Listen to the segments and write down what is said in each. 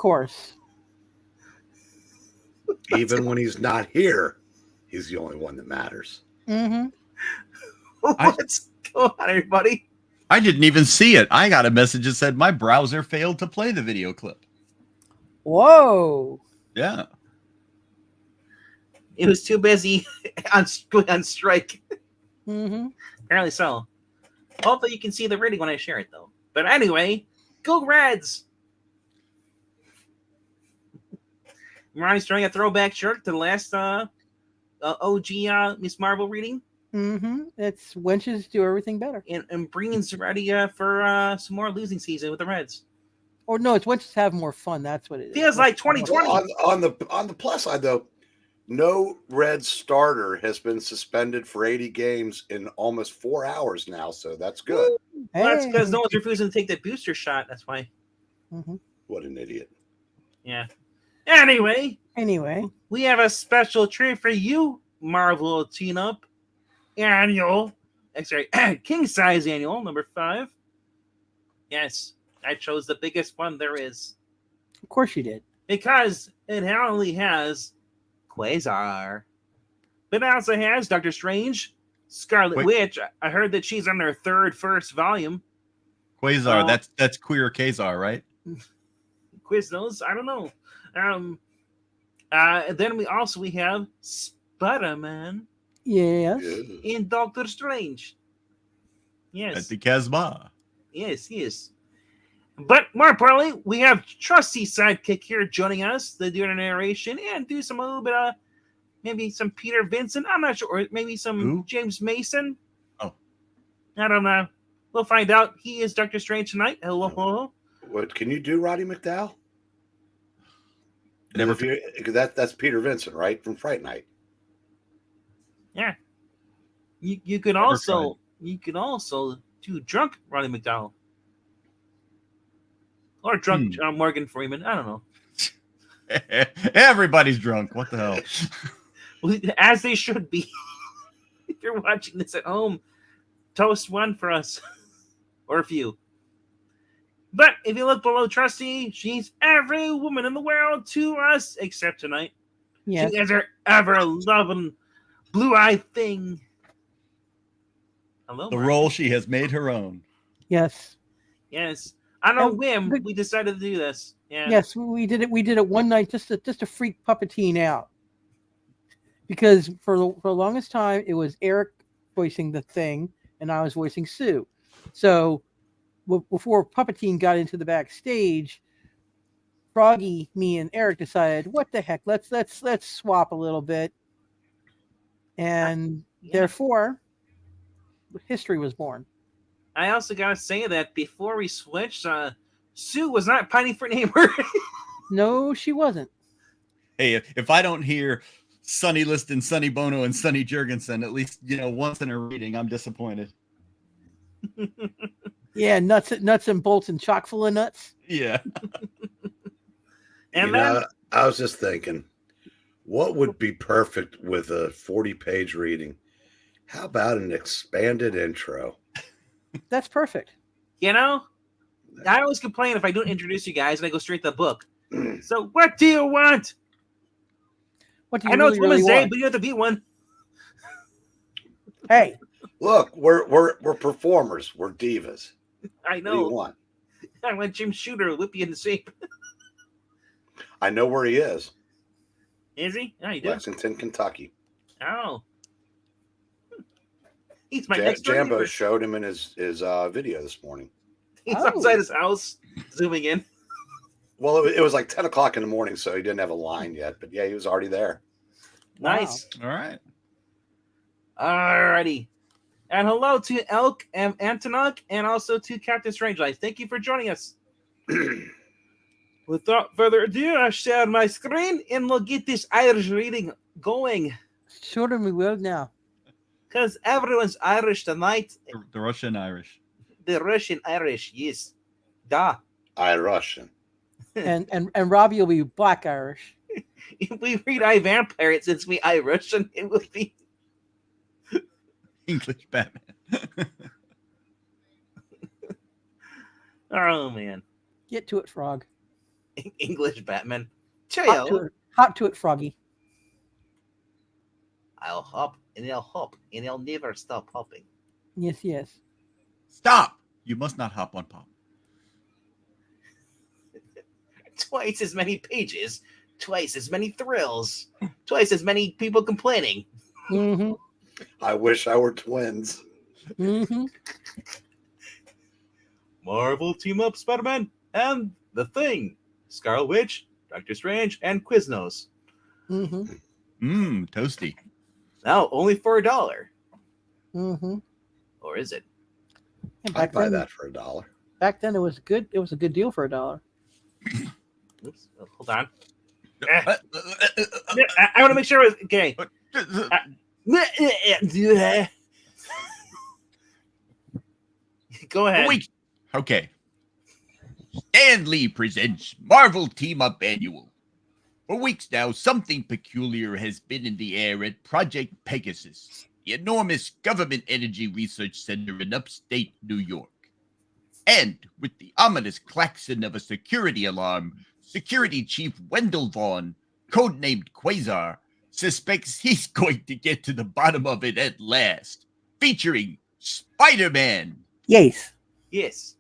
course. Even when he's not here, he's the only one that matters. Mm-hmm. What's going on, everybody? I didn't even see it. I got a message that said my browser failed to play the video clip. Whoa. Yeah. It was too busy on strike. Mm-hmm. Apparently so. Hopefully you can see the rating when I share it, though. But anyway, go Reds! Ronnie's throwing a throwback shirt to the last OG Miss Marvel reading. Mm-hmm. It's wenches do everything better. And Breen's ready for some more losing season with the Reds. Or no, it's wenches have more fun. That's what it is. Feels like 2020. Well, on the plus side, though, no Red starter has been suspended for 80 games in almost 4 hours now, so that's good. Hey. Well, that's because no one's refusing to take that booster shot. That's why. Mm-hmm. What an idiot. Yeah. Anyway, we have a special treat for you, Marvel Teen-Up Annual. Sorry, King Size Annual, number 5. Yes, I chose the biggest one there is. Of course you did. Because it only has Quasar. But it also has Doctor Strange, Scarlet Witch. I heard that she's on her first volume. Quasar, that's Queer Quasar, right? Quiznos, I don't know. Then we have Spiderman. Yes. In Doctor Strange. Yes. At the Casbah. Yes. But more importantly, we have trusty sidekick here joining us to do the narration and do a little bit of maybe some Peter Vincent. I'm not sure. Or maybe some James Mason. Oh. I don't know. We'll find out. He is Doctor Strange tonight. Hello. What can you do, Roddy McDowell? Never. That's Peter Vincent, right? From Fright Night. Yeah. You could also do drunk Roddy McDowell. Or drunk Morgan Freeman. I don't know. Everybody's drunk. What the hell? As they should be. If you're watching this at home, toast one for us. Or a few. But if you look below Trusty, she's every woman in the world to us, except tonight. Yes. She is her ever-loving blue-eyed thing. Hello, the role she has made her own. Yes. On a whim, we decided to do this. Yeah. Yes, we did it. We did it one night just to freak Puppeteen out. Because for the longest time, it was Eric voicing the Thing, and I was voicing Sue. So before Puppeteen got into the backstage, Froggy, me, and Eric decided, what the heck? Let's swap a little bit, and therefore, history was born. I also gotta say that before we switched, Sue was not pining for neighbor. No, she wasn't. Hey, if I don't hear Sonny Liston, Sonny Bono, and Sonny Jurgensen at least once in a reading, I'm disappointed. Yeah, nuts and bolts and chock full of nuts. Yeah. And I was just thinking, what would be perfect with a 40-page reading? How about an expanded intro? That's perfect. I always complain if I don't introduce you guys and I go straight to the book. So what do you want? What do you I know really, it's Women's really Day, want? but you have to be one. Hey. Look, we're performers. We're divas. I know. What do you want? I want Jim Shooter to whip you into shape. I know where he is. Is he? Oh, you do? Lexington, Kentucky. Oh. He's my next door Jambo neighbor. showed him in his video this morning. He's outside his house, zooming in. Well, it was like 10 o'clock in the morning, so he didn't have a line yet. But yeah, he was already there. Nice. All right. Alrighty. And hello to Elk and Antonok, and also to Captain Strangelife. Thank you for joining us. Without further ado, I'll share my screen, and we'll get this Irish reading going. Sure, we will now. Because everyone's Irish tonight. The Russian Irish. The Russian Irish, yes. Da. Russian. and Robbie will be Black Irish. If we read I Vampire, it since we Irish, and it will be English Batman. Oh man. Get to it, Frog. English Batman. Hop to Cheerio. it, hop to it, Froggy. I'll hop and I'll hop and I'll never stop hopping. Yes, yes. Stop! You must not hop on Pop. Twice as many pages, twice as many thrills, twice as many people complaining. Mm-hmm. I wish I were twins. Mm-hmm. Marvel team up Spider-Man and The Thing, Scarlet Witch, Doctor Strange, and Quiznos. Mm-hmm. Toasty. Now only for $1. Mm-hmm. Or is it? And I'd buy that for $1. Back then, it was good. It was a good deal for $1. Oops, hold on. I want to make sure it was okay. Go ahead. Wait. Okay. Stan Lee presents Marvel Team Up Annual. For weeks now, something peculiar has been in the air at Project Pegasus, the enormous government energy research center in upstate New York. And with the ominous klaxon of a security alarm, Security Chief Wendell Vaughn, codenamed Quasar, suspects he's going to get to the bottom of it at last, featuring Spider-Man, Yes. Yes.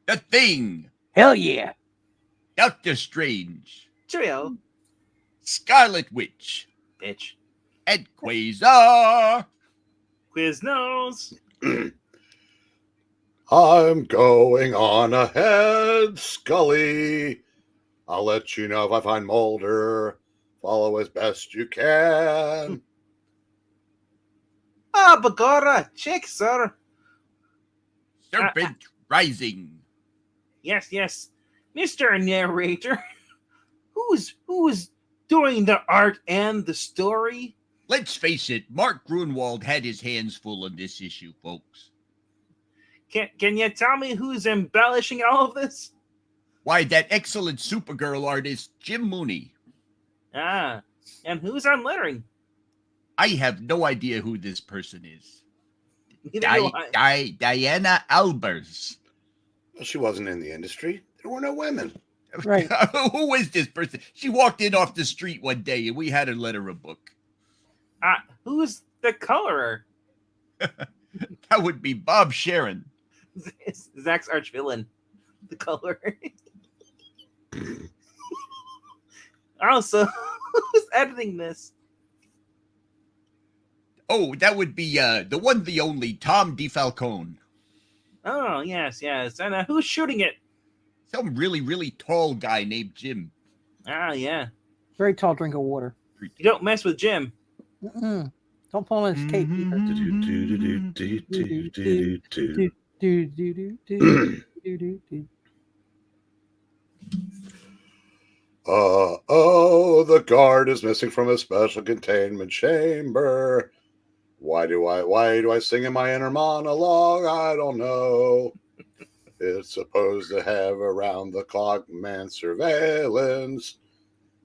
The Thing, Hell yeah. Doctor Strange, Cheerio, Scarlet Witch, bitch. and Quasar. Quiznos. I'm going on ahead, Scully. I'll let you know if I find Mulder. Follow as best you can. Ah, Bagora, check, sir. Serpent Rising. Yes, yes. Mr. Narrator, who's doing the art and the story? Let's face it, Mark Gruenwald had his hands full on this issue, folks. Can you tell me who's embellishing all of this? Why, that excellent Supergirl artist, Jim Mooney. Ah, and who's on lettering? I have no idea who this person is. Neither do I. Diana Albers. Well, she wasn't in the industry. There were no women. Right. Who is this person? She walked in off the street one day and we had her let her a book. Who's the colorer? That would be Bob Sharon. Zach's arch villain, the colorer. Also, who's editing this? Oh, that would be the one, the only Tom DeFalcone. Oh, yes, yes. And who's shooting it? Some really, really tall guy named Jim. Ah, yeah. Very tall drink of water. You don't mess with Jim. Mm-mm. Don't pull on his cape either. The guard is missing from a special containment chamber. Why do I sing in my inner monologue? I don't know. It's supposed to have around the clock man surveillance.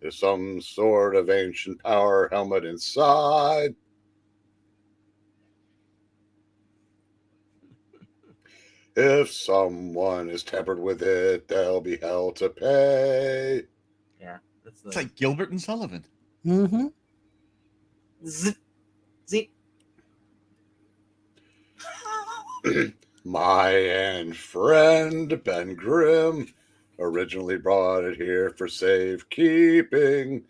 There's some sort of ancient power helmet inside. If someone is tampered with it, they'll be held to pay. Yeah, that's It's like Gilbert and Sullivan. Mm-hmm. Zip. Zip. My and friend Ben Grimm originally brought it here for safekeeping,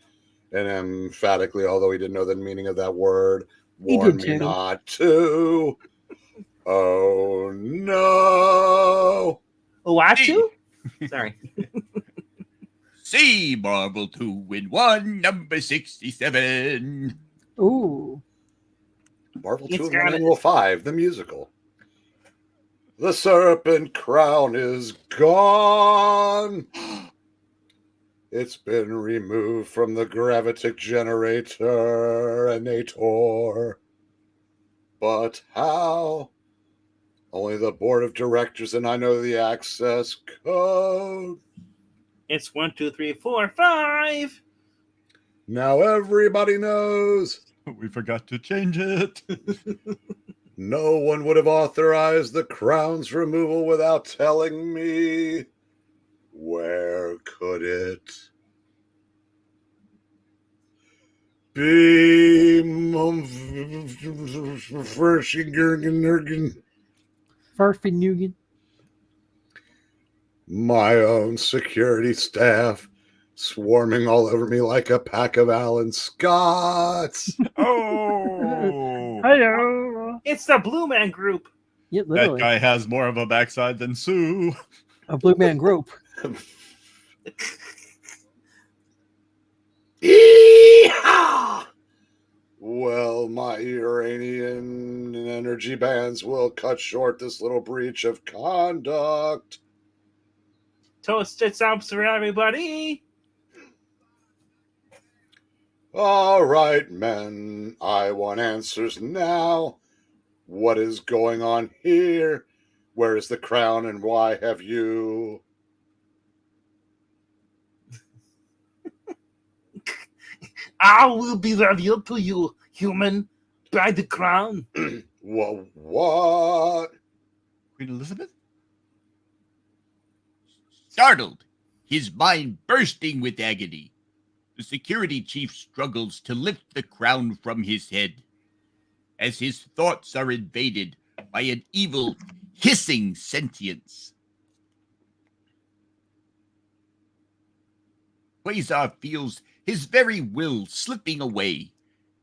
and emphatically, although he didn't know the meaning of that word, warned me not to. Oh no! Uatu? Sorry. See Marvel 2-in-1, number 67. Ooh. Marvel It's 2 and got 1 it. Annual 5, the musical. The Serpent crown is gone. It's been removed from the gravitic generator. But how? Only the board of directors and I know the access code. It's 1, 2, 3, 4, 5. Now everybody knows. We forgot to change it. No one would have authorized the crown's removal without telling me. Where could it be? Farfinugan. My own security staff swarming all over me like a pack of Alan Scotts. Oh, Hello. It's the Blue Man Group. Yeah, That literally. guy has more of a backside than Sue. A Blue Man Group. Yeehaw! Well, my Uranian energy bands will cut short this little breach of conduct. Toasted subs for everybody. All right, men, I want answers now. What is going on here? Where is the crown and why have you? I will be revealed to you, human, by the crown. What? Queen Elizabeth? Startled, his mind bursting with agony, the security chief struggles to lift the crown from his head as his thoughts are invaded by an evil, hissing sentience. Quasar feels his very will slipping away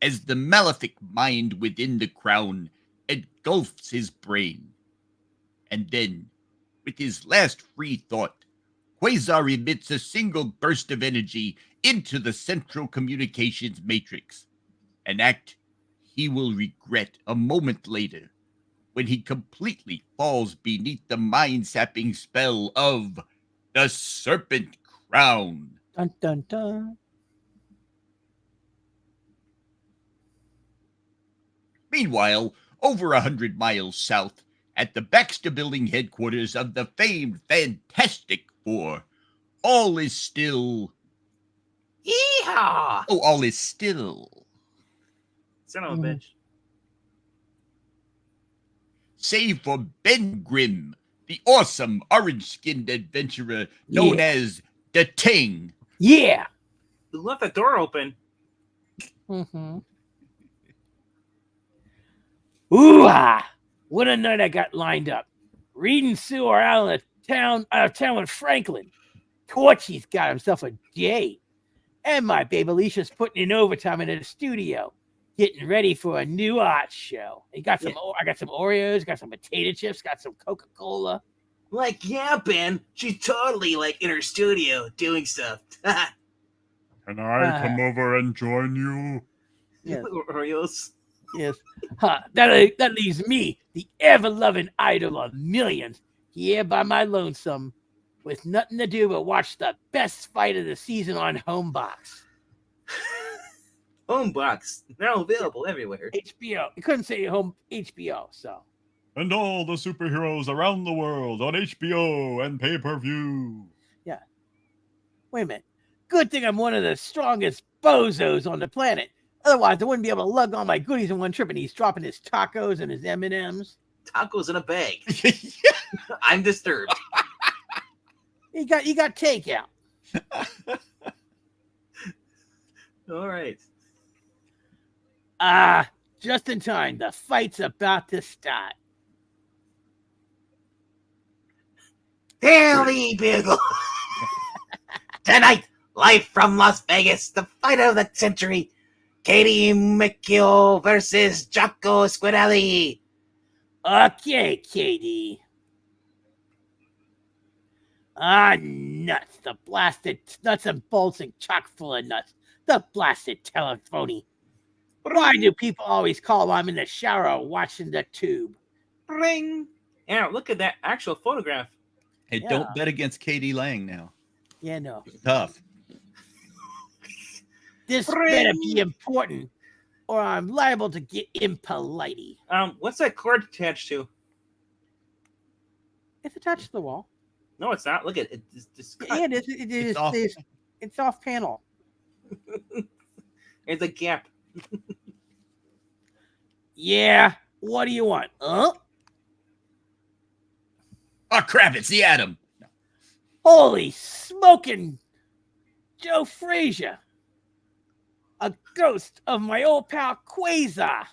as the malefic mind within the crown engulfs his brain. And then, with his last free thought, Quasar emits a single burst of energy into the central communications matrix, an act he will regret a moment later when he completely falls beneath the mind-sapping spell of the Serpent Crown. Dun dun dun. Meanwhile, over 100 miles south, at the Baxter Building headquarters of the famed Fantastic Four, all is still. Yeehaw! Oh, all is still. Son of a bitch. Save for Ben Grimm, the awesome orange-skinned adventurer known as the Ting. Yeah. You left the door open. Mm-hmm. Ooh-ah! What a night I got lined up. Reed and Sue are out of town with Franklin. Torchy's got himself a date. And my babe Alicia's putting in overtime in the studio, getting ready for a new art show. I got some Oreos, got some potato chips, got some Coca-Cola. Like, yeah, Ben, she's totally like in her studio doing stuff. Can I come over and join you? Yes. Oreos. Yes. That leaves me, the ever-loving idol of millions, here by my lonesome, with nothing to do but watch the best fight of the season on Homebox. Homebox, now available everywhere. HBO. You couldn't say home HBO, so. And all the superheroes around the world on HBO and pay-per-view. Yeah. Wait a minute. Good thing I'm one of the strongest bozos on the planet. Otherwise, I wouldn't be able to lug all my goodies in one trip, and he's dropping his tacos and his M&Ms. Tacos in a bag. I'm disturbed. You got takeout. All right. Just in time. The fight's about to start. Daily Bugle. Tonight, live from Las Vegas, the fight of the century. Katie McGill versus Jocko Squinelli. Okay, Katie. Nuts. The blasted nuts and bolts and chock full of nuts. The blasted telephony. Why do people always call while I'm in the shower watching the tube? Ring. Yeah, look at that actual photograph. Hey, Yeah. don't bet against Katie Lang now. Yeah, no. It's tough. This better be important, or I'm liable to get impolite. What's that cord attached to? It's attached to the wall. No, it's not. Look at it. It's Yeah, it is. off. It's off panel. There's a gap. Yeah. What do you want? Huh? Oh, crap, it's the Atom. Holy smoking Joe Frazier. A ghost of my old pal Quasar.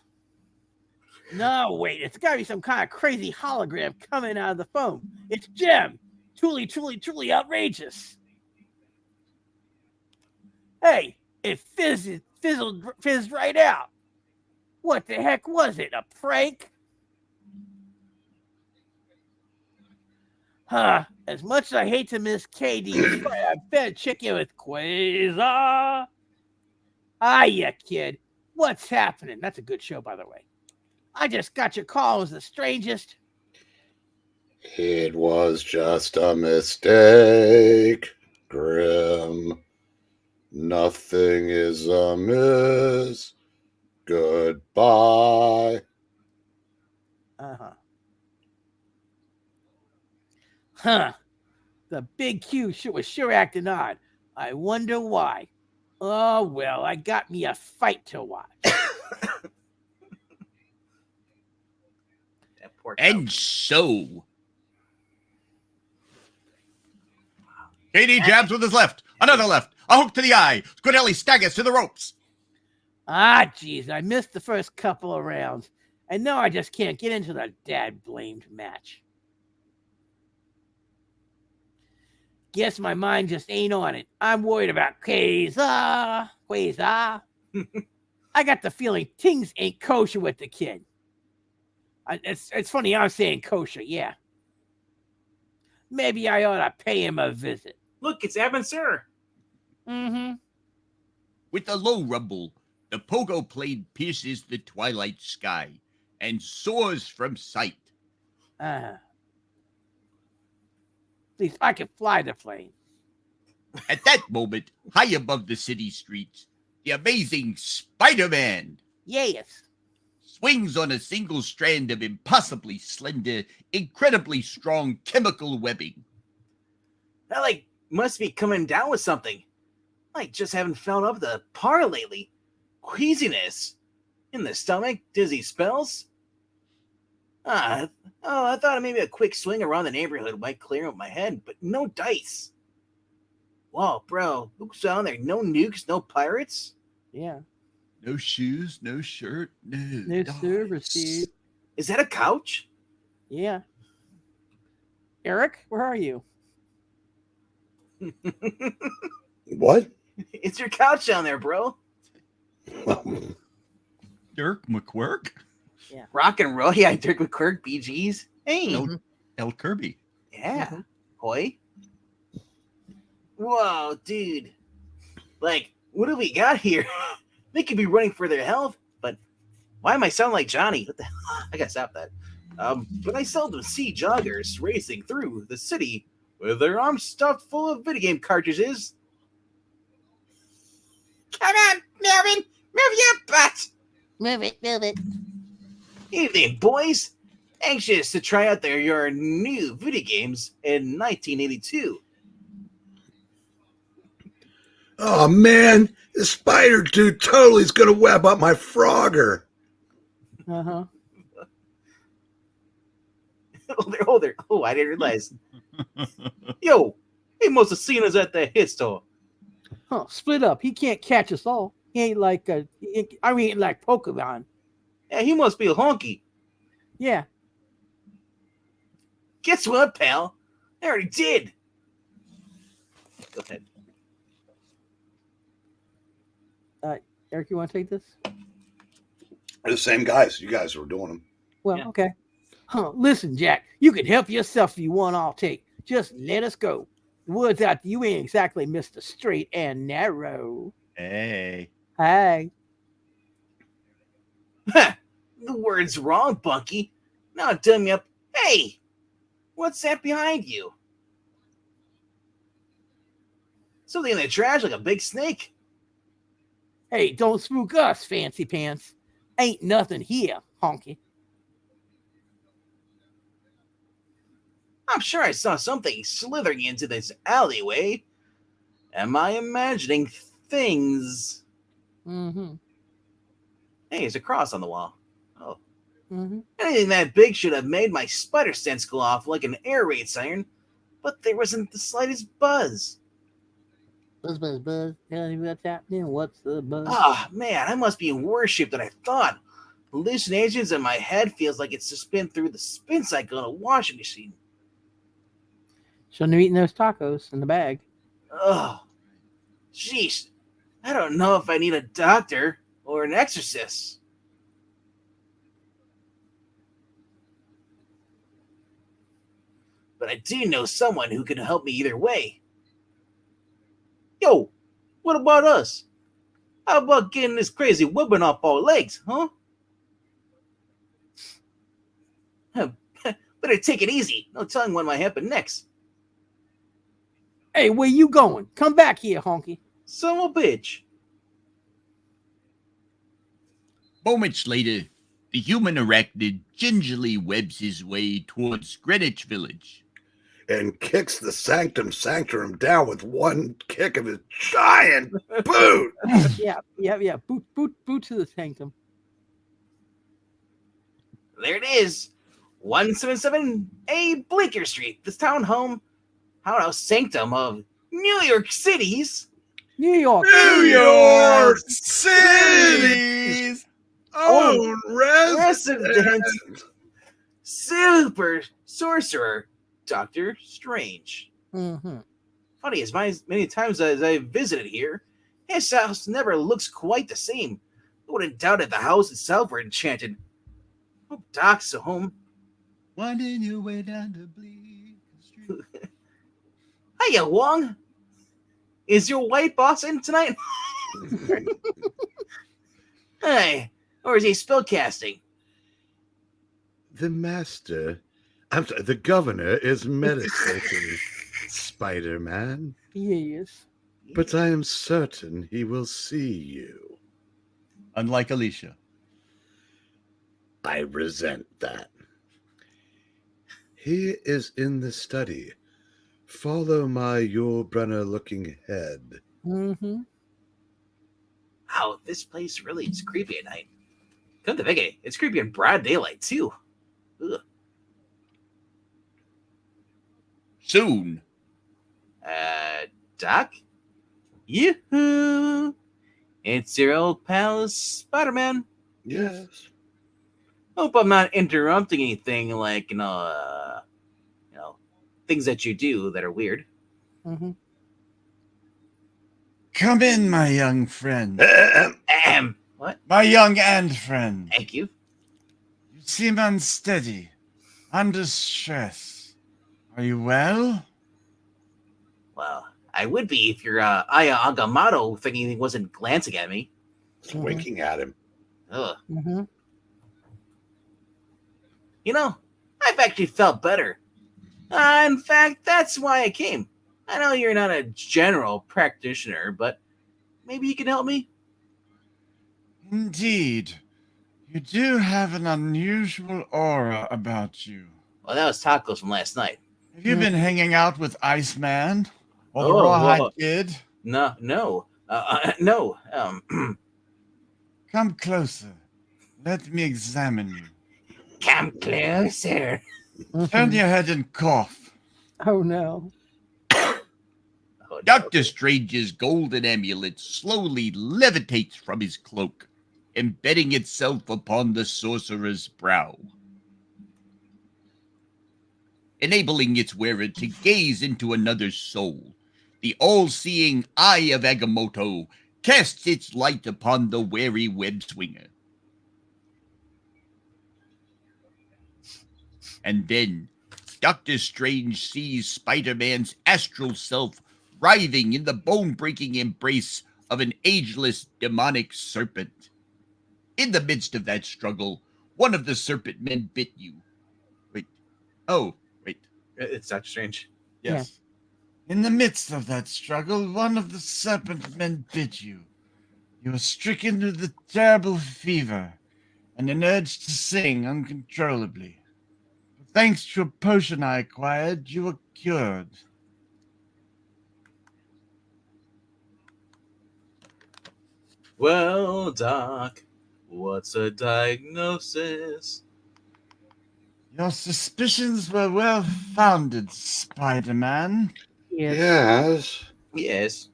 No, wait, it's gotta be some kind of crazy hologram coming out of the phone. It's Jim. Truly, truly, truly outrageous. Hey, it fizzed right out. What the heck was it? A prank? Huh. As much as I hate to miss KD's fight, I better check in with Quasar. Hiya, kid. What's happening? That's a good show, by the way. I just got your call. It was the strangest. It was just a mistake, Grim. Nothing is amiss. Goodbye. Uh-huh. Huh. The big Q was sure acting odd. I wonder why. Oh, well, I got me a fight to watch. And so, KD jabs with his left, another left, a hook to the eye. Squinelli staggers to the ropes. Ah, geez, I missed the first couple of rounds. And now I just can't get into the dad-blamed match. Guess my mind just ain't on it. I'm worried about Quasar. I got the feeling things ain't kosher with the kid. It's funny I'm saying kosher, yeah. Maybe I ought to pay him a visit. Look, it's Evan, sir. Mm-hmm. With a low rumble, the pogo plane pierces the twilight sky and soars from sight. At least I can fly the plane. At that moment, high above the city streets, the amazing Spiderman Yes. swings on a single strand of impossibly slender, incredibly strong chemical webbing. That, must be coming down with something. Just haven't felt up the par lately. Queasiness. In the stomach, dizzy spells. I thought maybe a quick swing around the neighborhood might clear up my head, but no dice. Whoa, bro, look down there. No nukes, no pirates? Yeah. No shoes, no shirt, No service, dude. Is that a couch? Yeah. Eric, where are you? What? It's your couch down there, bro. Dirk McQuirk? Rock and roll. Yeah, Dirk McQuirk, BGs. Hey. El, El Kirby. Yeah. Mhm. Hoy. Whoa, dude. What do we got here? They could be running for their health, but why am I sounding like Johnny? What the hell? I gotta stop that. But I seldom see joggers racing through the city with their arms stuffed full of video game cartridges. Come on, Melvin! Move your butt! Move it. Evening, boys! Anxious to try out your new video games in 1982. Oh man, the spider dude totally is gonna web up my Frogger. Uh-huh. Oh, I didn't realize. Yo, he must have seen us at the hit store. Huh, split up. He can't catch us all. He ain't like Pokemon. Yeah, he must be a honky. Yeah. Guess what, pal? I already did. Go ahead. Eric, you want to take this? They're the same guys. You guys were doing them. Well, Yeah. okay. Huh, listen, Jack, you can help yourself if you want, I'll take. Just let us go. The word's out that you ain't exactly Mr. Straight and Narrow. Hey. Hey. The word's wrong, Bunky. Now dumb me up. Hey, what's that behind you? Something in the trash like a big snake. Hey, don't spook us, fancy pants. Ain't nothing here, honky. I'm sure I saw something slithering into this alleyway. Am I imagining things? Mm-hmm. Hey, there's a cross on the wall. Oh. Mm-hmm. Anything that big should have made my spider sense go off like an air raid siren, but there wasn't the slightest buzz. Buzz, buzz, buzz. Tell me what's happening. What's the buzz? Ah, man, I must be in worse shape than I thought. Hallucinations in my head feels like it's just been through the spin cycle in a washing machine. Shouldn't have eaten those tacos in the bag. Ugh. Sheesh. I don't know if I need a doctor or an exorcist. But I do know someone who can help me either way. Yo, what about us? How about getting this crazy woman off our legs, huh? Better take it easy. No telling what might happen next. Hey, where you going? Come back here, honky. Son of a bitch. Moments later, the human arachnid gingerly webs his way towards Greenwich Village. And kicks the sanctum sanctorum down with one kick of his giant boot. Yeah. Boot to the sanctum. There it is. 177A Bleecker Street, the townhouse sanctum of New York City's New York. New York City's own resident super sorcerer, Dr. Strange. Mm-hmm. Funny, as many times as I've visited here, his house never looks quite the same. I wouldn't doubt if the house itself were enchanted. Hope Doc's home. Winding your way down the Bleecker Street. Hiya, Wong. Is your white boss in tonight? Hey, or is he spellcasting? The master, I'm sorry, the governor is meditating, Spider-Man. Yes. But I am certain he will see you. Unlike Alicia. I resent that. He is in the study. Follow my Yulbrunner-looking head. Mm-hmm. Wow, this place really is creepy at night. Come to think of it, it's creepy in broad daylight, too. Ugh. Soon, Doc? Yoo-hoo! It's your old pal, Spider-Man. Yes. Hope I'm not interrupting anything like, things that you do that are weird. Mm-hmm. Come in, my young friend. What? My young and friend. Thank you. You seem unsteady, under stress. Are you well? Well, I would be if your Aya Agamotto thingy wasn't glancing at me. It's winking at him. Ugh. Mm-hmm. I've actually felt better. In fact, that's why I came. I know you're not a general practitioner, but maybe you can help me? Indeed. You do have an unusual aura about you. Well, that was tacos from last night. Have you been hanging out with Iceman? Or the Oh, Rawhide well. Kid? No. No. Come closer. Let me examine you. Come closer. Turn your head and cough. Oh no. Oh, no. Dr. Strange's golden amulet slowly levitates from his cloak, embedding itself upon the sorcerer's brow, enabling its wearer to gaze into another's soul. The all-seeing eye of Agamotto casts its light upon the wary web-swinger. And then Dr. Strange sees Spider-Man's astral self writhing in the bone-breaking embrace of an ageless demonic serpent. In the midst of that struggle, one of the serpent men bit you. Wait. It's Dr. Strange. Yes. In the midst of that struggle, one of the serpent men bit you. You were stricken with a terrible fever and an urge to sing uncontrollably. But thanks to a potion I acquired, you were cured. Well, Doc, what's a diagnosis? Your suspicions were well founded, Spider-Man. Yes. Yes. Yes.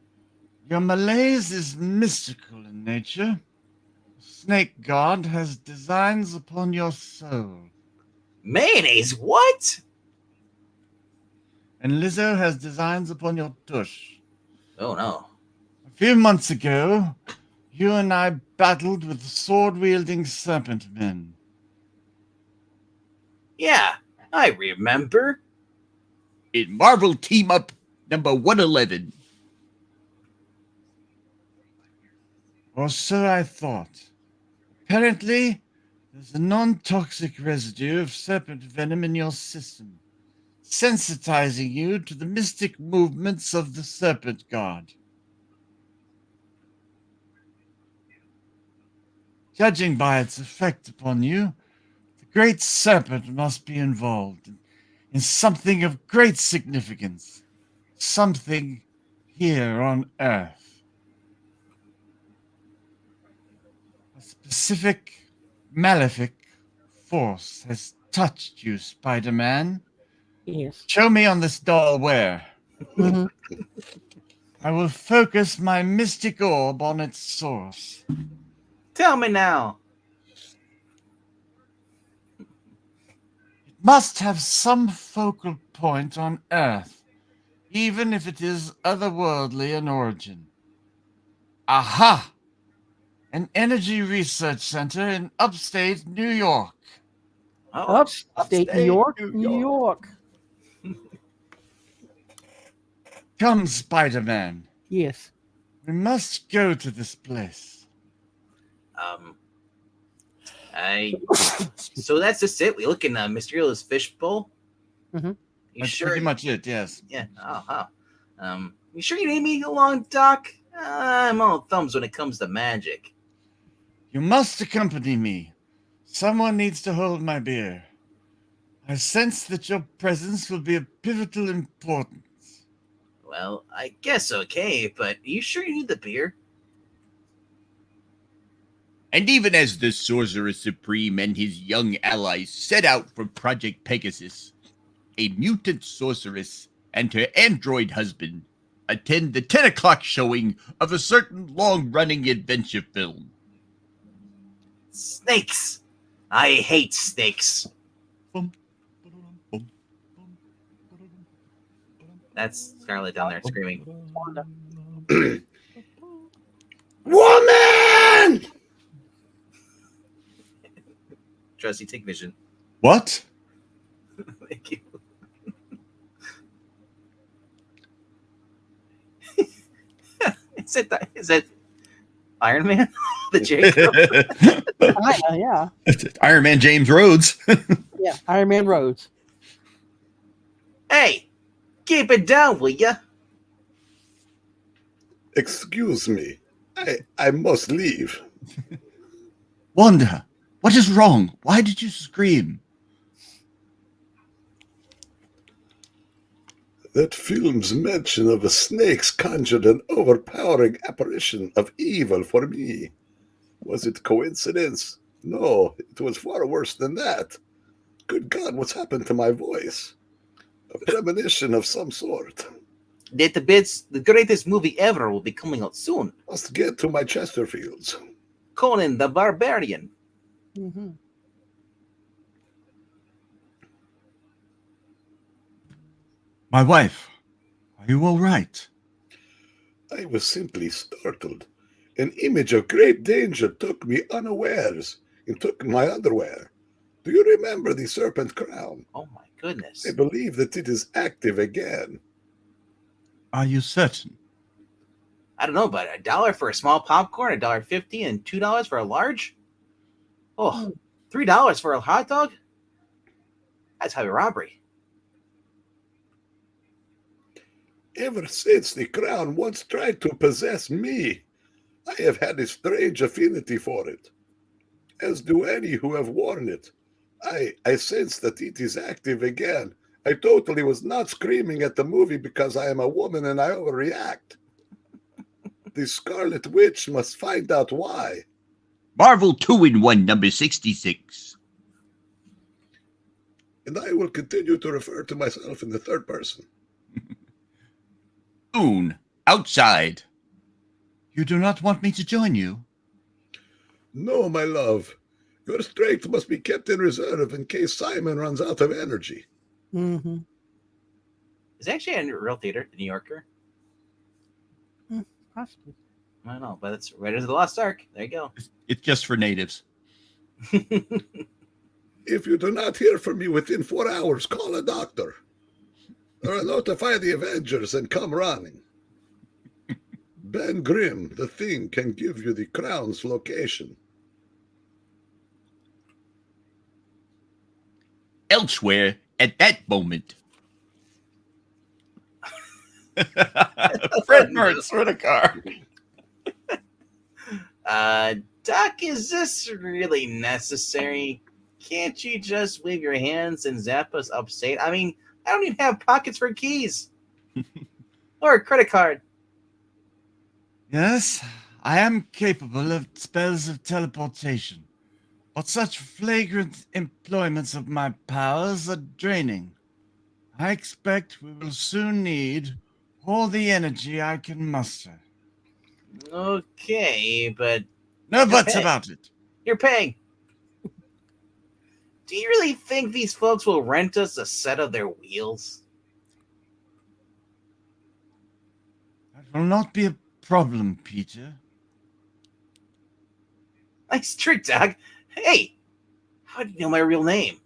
Your malaise is mystical in nature. Snake God has designs upon your soul, Mayonnaise? What? and Lizzo has designs upon your tush. Oh no. A few months ago, you and I battled with sword-wielding serpent men. Yeah, I remember. In Marvel Team Up number 111. Or so I thought. Apparently, there's a non-toxic residue of serpent venom in your system, sensitizing you to the mystic movements of the serpent god. Judging by its effect upon you, the great serpent must be involved in something of great significance, something here on Earth. A specific, malefic force has touched you, Spider-Man. Yes. Show me on this doll where. Mhm. I will focus my mystic orb on its source. Tell me now. It must have some focal point on Earth, even if it is otherworldly in origin. Aha! An energy research center in upstate New York. Oh, Upstate New York, New York. Come, Spider-Man. Yes. We must go to this place. So that's just it. We look in Mysterio's fishbowl. Mhm. You That's sure? pretty much it, yes. Yeah. You sure you need me along, Doc? I'm all thumbs when it comes to magic. You must accompany me. Someone needs to hold my beer. I sense that your presence will be of pivotal importance. Well, I guess okay, but you sure you need the beer? And even as the Sorcerer Supreme and his young allies set out for Project Pegasus, a mutant sorceress and her android husband attend the 10 o'clock showing of a certain long-running adventure film. Snakes! I hate snakes. That's Scarlet down there screaming. Woman! Trusty, take vision. What? Thank you. Is that Iron Man? The Jacob? Yeah. Iron Man James Rhodes. Yeah. Iron Man Rhodes. Hey, keep it down, will ya? Excuse me. I must leave. Wanda, what is wrong? Why did you scream? That film's mention of the snakes conjured an overpowering apparition of evil for me. Was it coincidence? No, it was far worse than that. Good God, what's happened to my voice? A premonition of some sort. The greatest movie ever will be coming out soon. Must get to my Chesterfields. Conan the Barbarian. Mm-hmm. My wife, are you all right? I was simply startled. An image of great danger took me unawares and took my underwear. Do you remember the serpent crown? Oh my goodness. I believe that it is active again. Are you certain? I don't know, but $1 for a small popcorn, $1.50, and $2 for a large? Oh, $3 for a hot dog? That's heavy robbery. Ever since the crown once tried to possess me, I have had a strange affinity for it, as do any who have worn it. I sense that it is active again. I totally was not screaming at the movie because I am a woman and I overreact. The Scarlet Witch must find out why. Marvel 2-in-1 number 66. and I will continue to refer to myself in the third person. Soon, outside. You do not want me to join you? No, my love. Your strength must be kept in reserve in case Simon runs out of energy. Mm-hmm. Is it actually a real theater, the New Yorker? Possibly. I don't know, but it's Raiders of the Lost Ark. There you go. It's just for natives. If you do not hear from me within 4 hours, call a doctor. Or notify the Avengers and come running. Ben Grimm, the Thing, can give you the Crown's location. Elsewhere, at that moment. Fred Mertz for the car. Doc, is this really necessary? Can't you just wave your hands and zap us upstate? I mean, I don't even have pockets for keys. Or a credit card. Yes, I am capable of spells of teleportation, but such flagrant employments of my powers are draining. I expect we will soon need all the energy I can muster. Okay, but No buts Okay. about it. you're paying. Do you really think these folks will rent us a set of their wheels? That will not be a problem, Peter. Nice trick, Doc. Hey, how do you know my real name?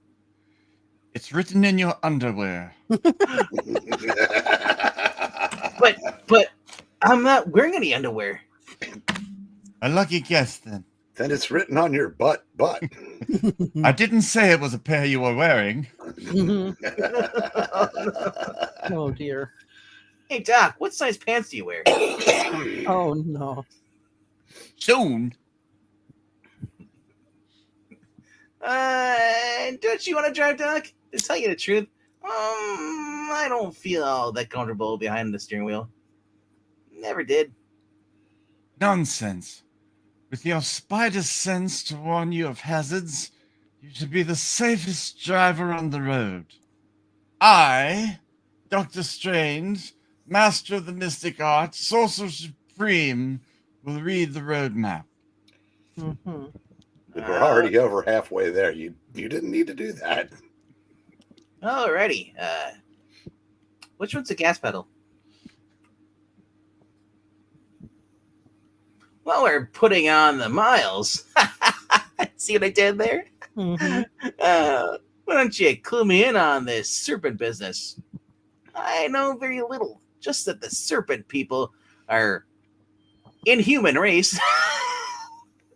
It's written in your underwear. But I'm not wearing any underwear. A lucky guess, then. Then it's written on your butt. I didn't say it was a pair you were wearing. Oh dear. Hey, Doc, what size pants do you wear? Oh no. Soon, Don't you want to drive, Doc? To tell you the truth, I don't feel all that comfortable behind the steering wheel. Never did. Nonsense. With your spider sense to warn you of hazards, you should be the safest driver on the road. I, Dr. Strange, master of the mystic art, sorcerer supreme, will read the road map. Mm-hmm. We're already over halfway there. You didn't need to do that. Alrighty. Which one's the gas pedal? Well, we're putting on the miles. See what I did there? Mm-hmm. Why don't you clue me in on this serpent business? I know very little, just that the serpent people are inhuman race.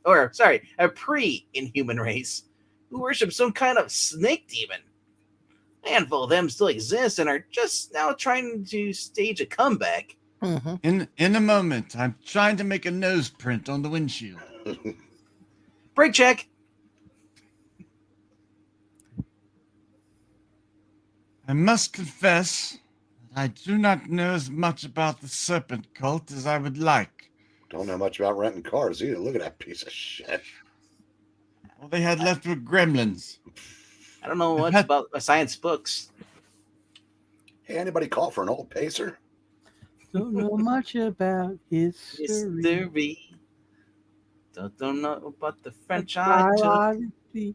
Or, sorry, a pre-inhuman race who worship some kind of snake demon. A handful of them still exist and are just now trying to stage a comeback. Mm-hmm. In a moment, I'm trying to make a nose print on the windshield. Brake check. I must confess that I do not know as much about the serpent cult as I would like. Don't know much about renting cars either. Look at that piece of shit. All they had left were gremlins. I don't know much about science books. Hey, anybody call for an old pacer? Don't know much about history. History. Don't know about the French Biology.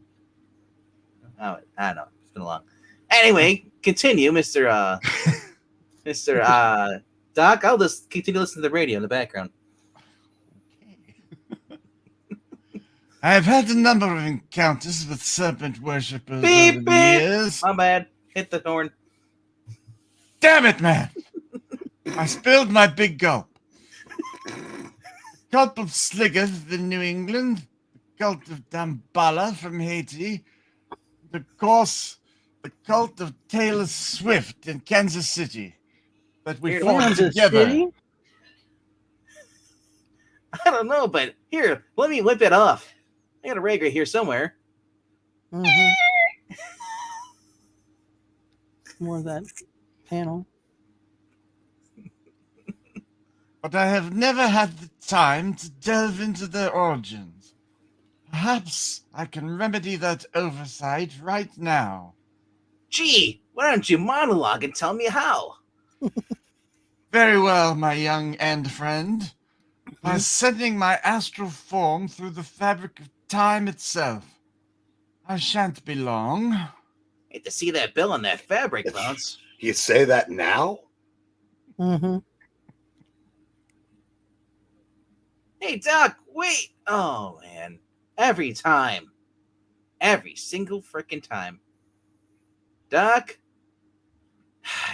Oh, I don't know. It's been long. Anyway, continue, Mr. Mr. Doc. I'll just continue listening to the radio in the background. I have had a number of encounters with serpent worshippers Beep, over the beep. years. My bad. Hit the horn. Damn it, man! I spilled my big gulp. Cult of Sliggeth in New England, the cult of Damballa from Haiti, and of course, the cult of Taylor Swift in Kansas City that we formed Kansas together. City? I don't know, but here, let me whip it off. I got a rag right here somewhere. Mm-hmm. More of that panel. But I have never had the time to delve into their origins. Perhaps I can remedy that oversight right now. Gee, why don't you monologue and tell me how? Very well, my young and friend. By sending my astral form through the fabric of time itself. I shan't be long. Hate to see that bill on that fabric, Bones. You say that now? Mm-hmm. Hey, Doc, wait! Oh, man. Every time. Every single frickin' time. Doc?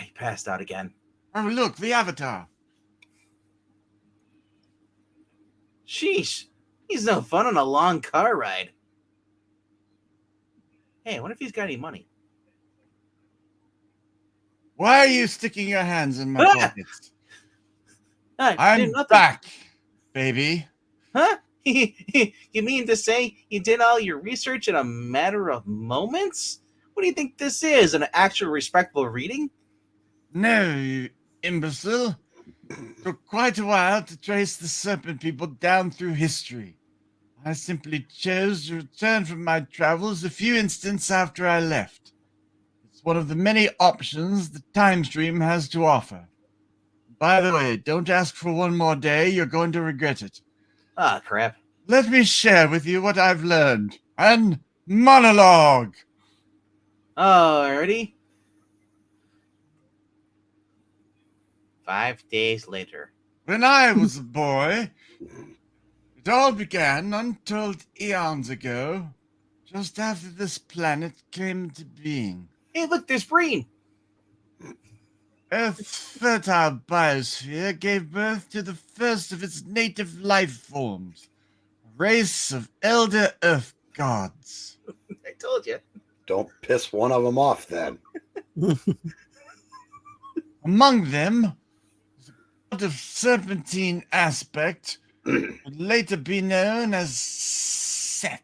He passed out again. Oh, look, the Avatar. Sheesh. He's no fun on a long car ride. Hey, I wonder if he's got any money. Why are you sticking your hands in my Ah! pockets? I did I'm nothing. back, baby. Huh? You mean to say you did all your research in a matter of moments? What do you think this is? An actual respectable reading? No, you imbecile. It took quite a while to trace the Serpent people down through history. I simply chose to return from my travels a few instants after I left. It's one of the many options the time stream has to offer. By the way, don't ask for one more day. You're going to regret it. Ah, crap. Let me share with you what I've learned. An monologue. Alrighty. 5 days later. When I was a boy, it all began untold eons ago, just after this planet came into being. Hey, look, there's Breen. Earth's fertile biosphere gave birth to the first of its native life forms, a race of elder Earth gods. I told you. Don't piss one of them off then. Among them was a god of serpentine aspect who would later be known as Set.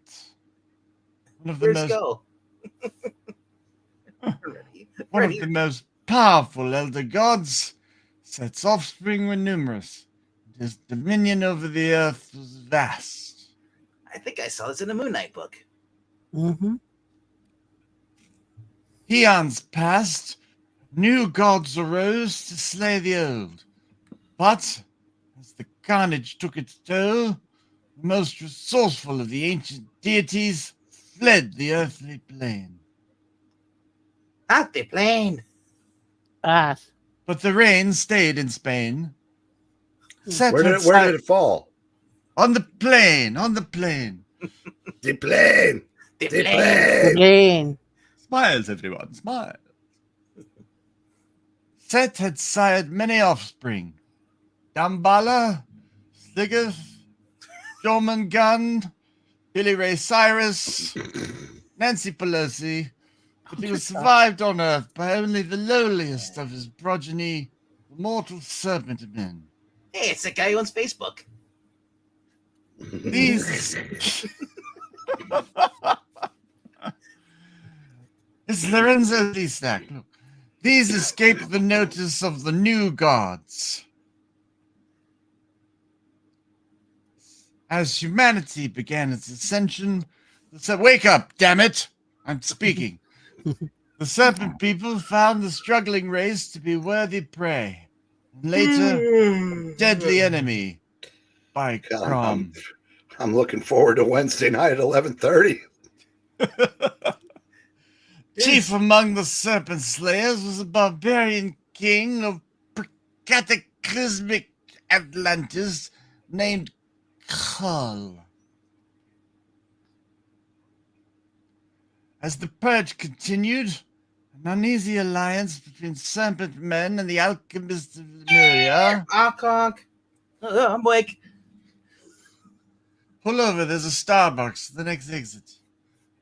One of the Where's most Go? One of the most powerful elder gods. Set's offspring were numerous, and his dominion over the earth was vast. I think I saw this in a Moon Knight book. Mm-hmm. Eons passed, new gods arose to slay the old. But, as the carnage took its toll, the most resourceful of the ancient deities fled the earthly plane. Not the plane. Ass. But the rain stayed in Spain. Set Where had did sight- it fall? On the plane, on the plane. The plane. The The plane. plane. Again. Smiles, everyone, smile. Set had sired many offspring. Damballa, Sliggeth, Jormungand, Billy Ray Cyrus, Nancy Pelosi, but he was survived on Earth by only the lowliest of his progeny, the mortal serpent men. Hey, it's the guy who owns Facebook. These... It's Lorenzo D. Snack. Look. These escaped the notice of the new gods. As humanity began its ascension, wake up, damn it! I'm speaking. The serpent people found the struggling race to be worthy prey, and later, deadly enemy. By God, Crom. I'm looking forward to Wednesday night at 11:30. Chief among the serpent slayers was a barbarian king of cataclysmic Atlantis named Kull. As the purge continued, an uneasy alliance between serpent men and the alchemists of Lemuria. Honk. I'm awake. Pull over, there's a Starbucks, the next exit.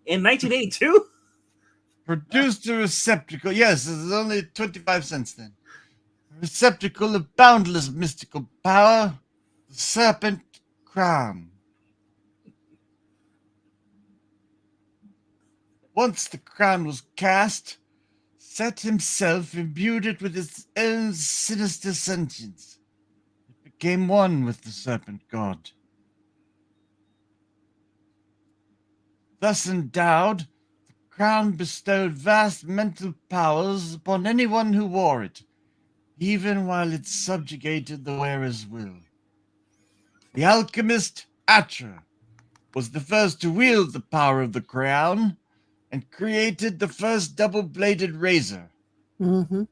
In 1982? Produced a receptacle. Yes, there's only 25 cents then. A receptacle of boundless mystical power, the Serpent Crown. Once the crown was cast, Set himself imbued it with its own sinister sentience. It became one with the Serpent God. Thus endowed, crown bestowed vast mental powers upon anyone who wore it, even while it subjugated the wearer's will. The alchemist Atra was the first to wield the power of the crown and created the first double-bladed razor. Mm-hmm.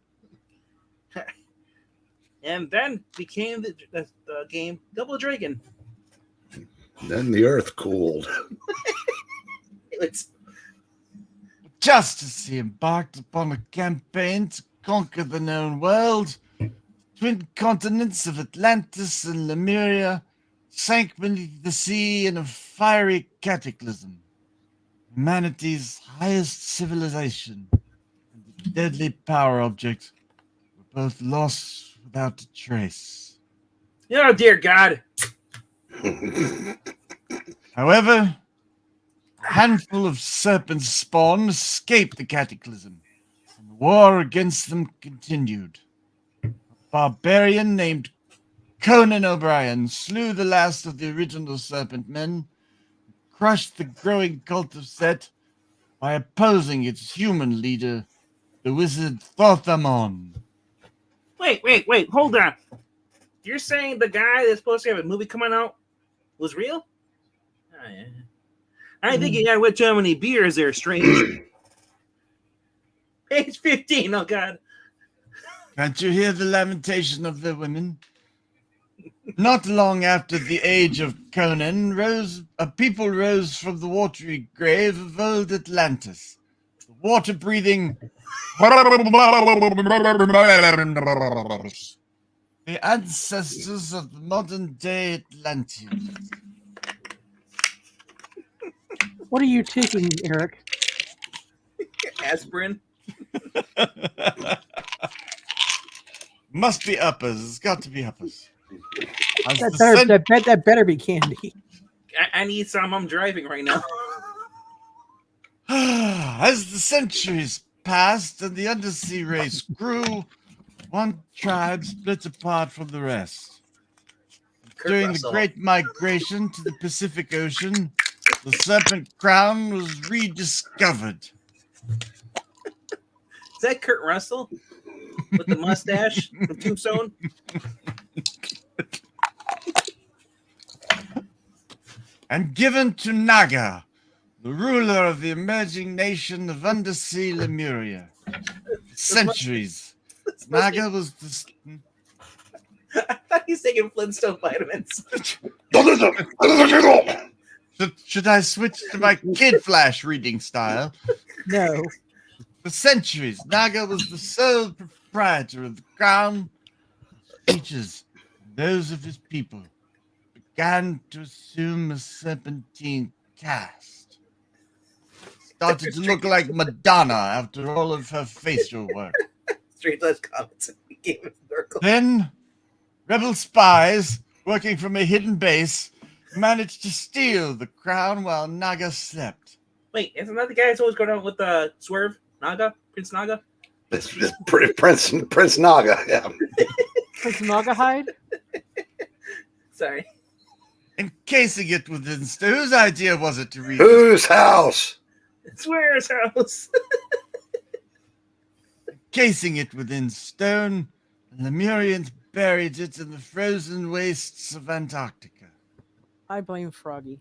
And then became the game Double Dragon. Then the earth cooled. It's Just as he embarked upon a campaign to conquer the known world, the twin continents of Atlantis and Lemuria sank beneath the sea in a fiery cataclysm. Humanity's highest civilization and the deadly power object were both lost without a trace. oh dear God. However, a handful of serpent spawn escaped the cataclysm, and the war against them continued. A barbarian named Conan O'Brien slew the last of the original serpent men, crushed the growing cult of Set by opposing its human leader, the wizard Thothamon. Wait, hold on. You're saying the guy that's supposed to have a movie coming out was real? Oh, yeah. I think you got way too many beers there, strange. Page 15, oh God. Can't you hear the lamentation of the women? Not long after the age of Conan, a people rose from the watery grave of old Atlantis. The water-breathing... the ancestors of the modern-day Atlanteans. What are you taking, Eric? Aspirin. Must be uppers. It's got to be uppers. That better be candy. I need some. I'm driving right now. As the centuries passed and the undersea race grew, one tribe split apart from the rest. During the Great Migration to the Pacific Ocean, the Serpent Crown was rediscovered. Is that Kurt Russell with the mustache from Tombstone? And given to Naga, the ruler of the emerging nation of undersea Lemuria. For centuries, Naga was the... I thought he's taking Flintstone vitamins. Should I switch to my Kid Flash reading style? No. For centuries, Naga was the sole proprietor of the crown. Features, those of his people, began to assume a serpentine cast. Started to look like Madonna after all of her facial work. Straight less comments. Then, rebel spies working from a hidden base managed to steal the crown while Naga slept. Wait, isn't that the guy that's always going out with the Swerve? Naga? Prince Naga? It's Prince Naga, yeah. Prince Naga hide? Sorry. Encasing it within whose idea was it to read? Whose house? Swear's house. Encasing it within stone, the Lemurians buried it in the frozen wastes of Antarctica. I blame Froggy.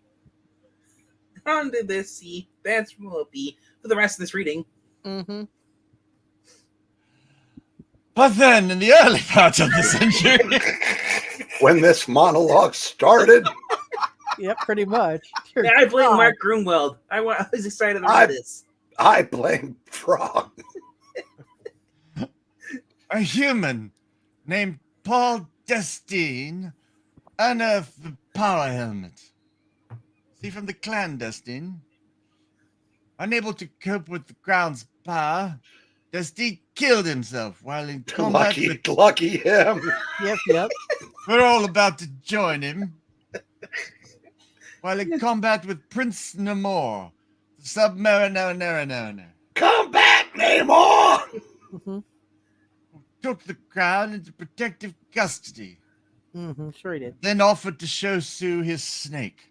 Under the sea. That's what will be for the rest of this reading. Mm-hmm. But then, in the early part of the century... When this monologue started... Yep, pretty much. Yeah, I blame Mark Gruenwald. I was excited about this. I blame Frog. A human named Paul Destine unearthed the power helmet. See, from the clandestine. Unable to cope with the crown's power, Destine killed himself while in combat with... Lucky him. Yep. We're all about to join him. While in combat with Prince Namor, the Submariner. Come back, Namor! Mm-hmm. Took the crown into protective custody. Mm-hmm. Sure he did. Then offered to show Sue his snake.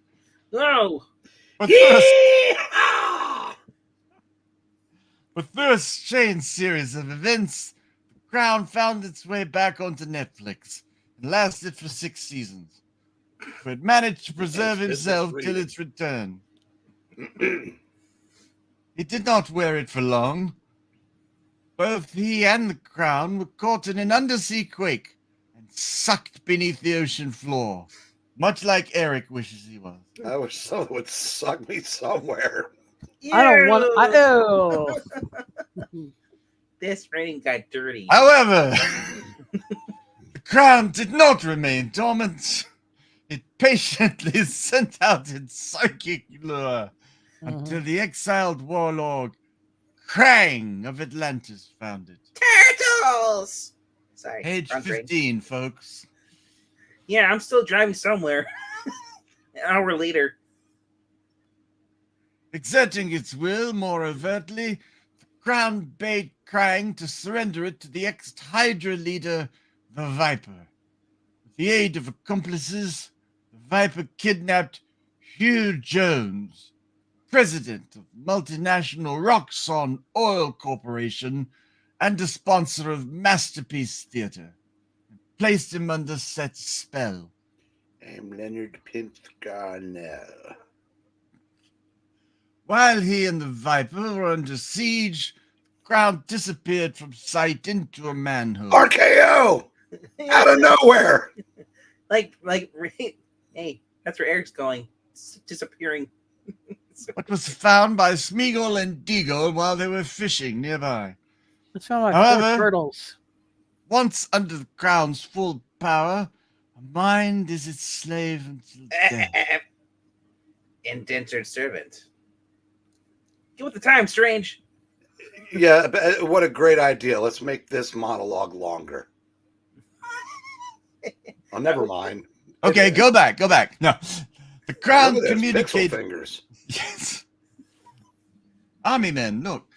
No. But first, But through a strange series of events, the Crown found its way back onto Netflix and lasted for 6 seasons. But managed to preserve business himself till reading. its return. He did not wear it for long. Both he and the Crown were caught in an undersea quake and sucked beneath the ocean floor, much like Eric wishes he was. I wish someone would suck me somewhere. I don't want. Oh, This rating got dirty. However, the Crown did not remain dormant. It patiently sent out its psychic lure until the exiled warlord Krang of Atlantis found it. Turtles! Sorry. Age wrong train. 15, folks. Yeah, I'm still driving somewhere. An hour later. Exerting its will more overtly, the Crown bade Krang to surrender it to the ex-Hydra leader, the Viper. With the aid of accomplices, the Viper kidnapped Hugh Jones, president of multinational Roxxon Oil Corporation and a sponsor of Masterpiece Theater, and placed him under Set's spell. I'm Leonard Pimp-Garnell. While he and the Viper were under siege, the Crown disappeared from sight into a manhole. RKO! Out of nowhere! like, hey, that's where Eric's going. It's disappearing. What was found by Smeagol and Deagle while they were fishing nearby. that sound like However- four turtles. Once under the Crown's full power, a mind is its slave until death. Indentured servant. Get with the time, Strange. Yeah, but what a great idea. Let's make this monologue longer. Oh, never mind. Okay, go back. No. The Crown Look at those pixel communicated... fingers. Yes. Army men, look.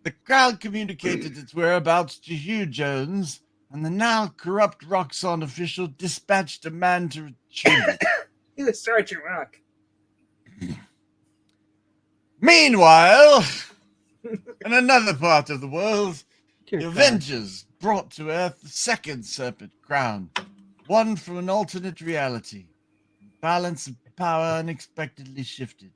The Crown communicated its whereabouts to Hugh Jones, and the now corrupt Roxxon official dispatched a man to retrieve it. He was Sergeant Rock. Meanwhile, in another part of the world, Dear the God. Avengers brought to Earth the second Serpent crown, one from an alternate reality. The balance of power unexpectedly shifted.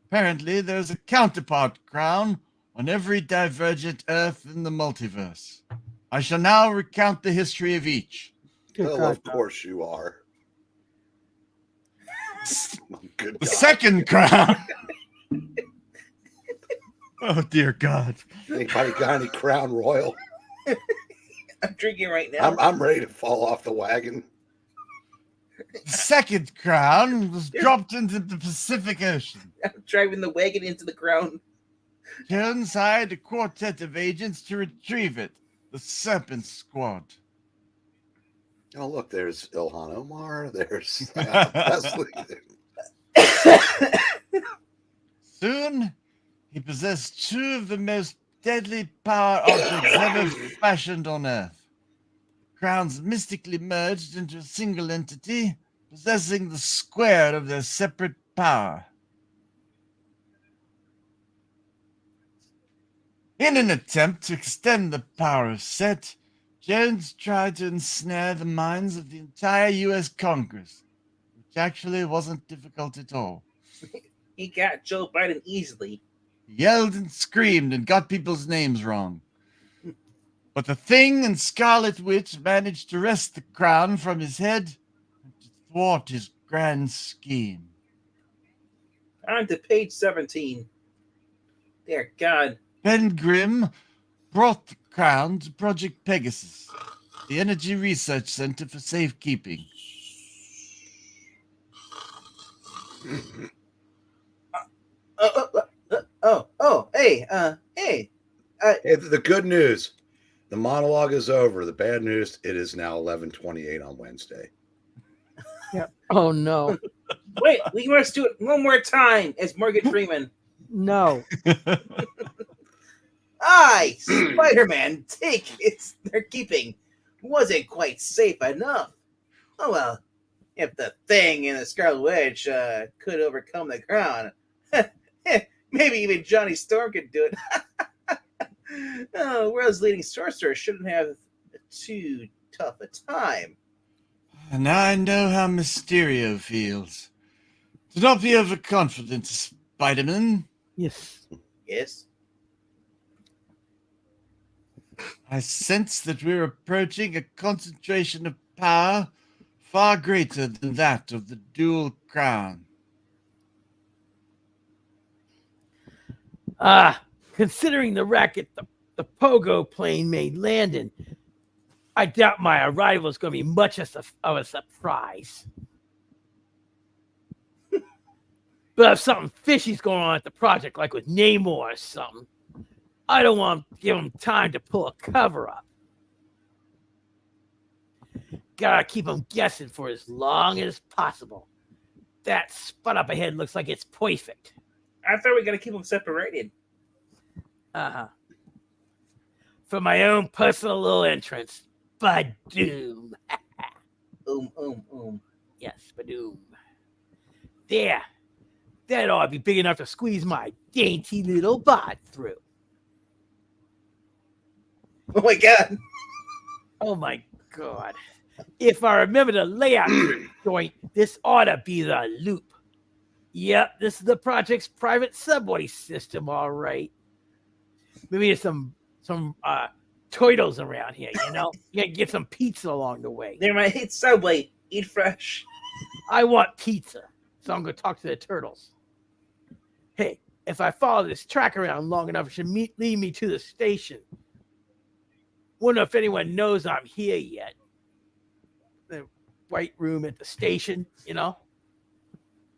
Apparently, there's a counterpart crown on every divergent Earth in the multiverse. I shall now recount the history of each. Dear Well, God. of course you are. Good The God. second crown. Oh, dear God. Anybody got any Crown Royal? I'm drinking right now. I'm ready to fall off the wagon. The second crown was dropped into the Pacific Ocean. I'm driving the wagon into the ground. Jones hired a quartet of agents to retrieve it, the Serpent Squad. Oh, look, there's Ilhan Omar. There's Leslie. Soon, he possessed two of the most deadly power objects ever fashioned on Earth. The crowns mystically merged into a single entity, possessing the square of their separate power. In an attempt to extend the power of Set, Jones tried to ensnare the minds of the entire U.S. Congress, which actually wasn't difficult at all. He got Joe Biden easily. He yelled and screamed and got people's names wrong. But the Thing and Scarlet Witch managed to wrest the crown from his head and to thwart his grand scheme. On to page 17. Dear God. Ben Grimm brought the crown to Project Pegasus, the Energy Research Center for Safekeeping. Hey. Hey, the good news, the monologue is over. The bad news, it is now 11:28 on Wednesday. Yeah. Oh no. Wait, we must do it one more time as Morgan Freeman. No. Aye, Spider-Man, take their keeping. Wasn't quite safe enough. Oh well, if the Thing and the Scarlet Witch could overcome the crown, maybe even Johnny Storm could do it. Oh, world's leading sorcerer shouldn't have too tough a time. Now I know how Mysterio feels. Do not be overconfident, Spiderman. Yes. Yes. I sense that we're approaching a concentration of power far greater than that of the dual crown. Considering the racket the Pogo plane made landing, I doubt my arrival is going to be much of a surprise. But if something fishy's going on at the project, like with Namor or something, I don't want to give him time to pull a cover-up. Gotta keep him guessing for as long as possible. That spot up ahead looks like it's perfect. I thought we gotta keep them separated. For my own personal little entrance, Badoom. Yes, Badoom. There. That ought to be big enough to squeeze my dainty little bot through. Oh my god. Oh my god. If I remember the layout joint, this ought to be the loop. Yep, this is the project's private subway system, all right. Maybe there's some turtles around here, you know? You gotta get some pizza along the way. Never mind, eat Subway. Eat fresh. I want pizza, so I'm gonna talk to the turtles. Hey, if I follow this track around long enough, it should lead me to the station. Wonder if anyone knows I'm here yet. The white room at the station, you know?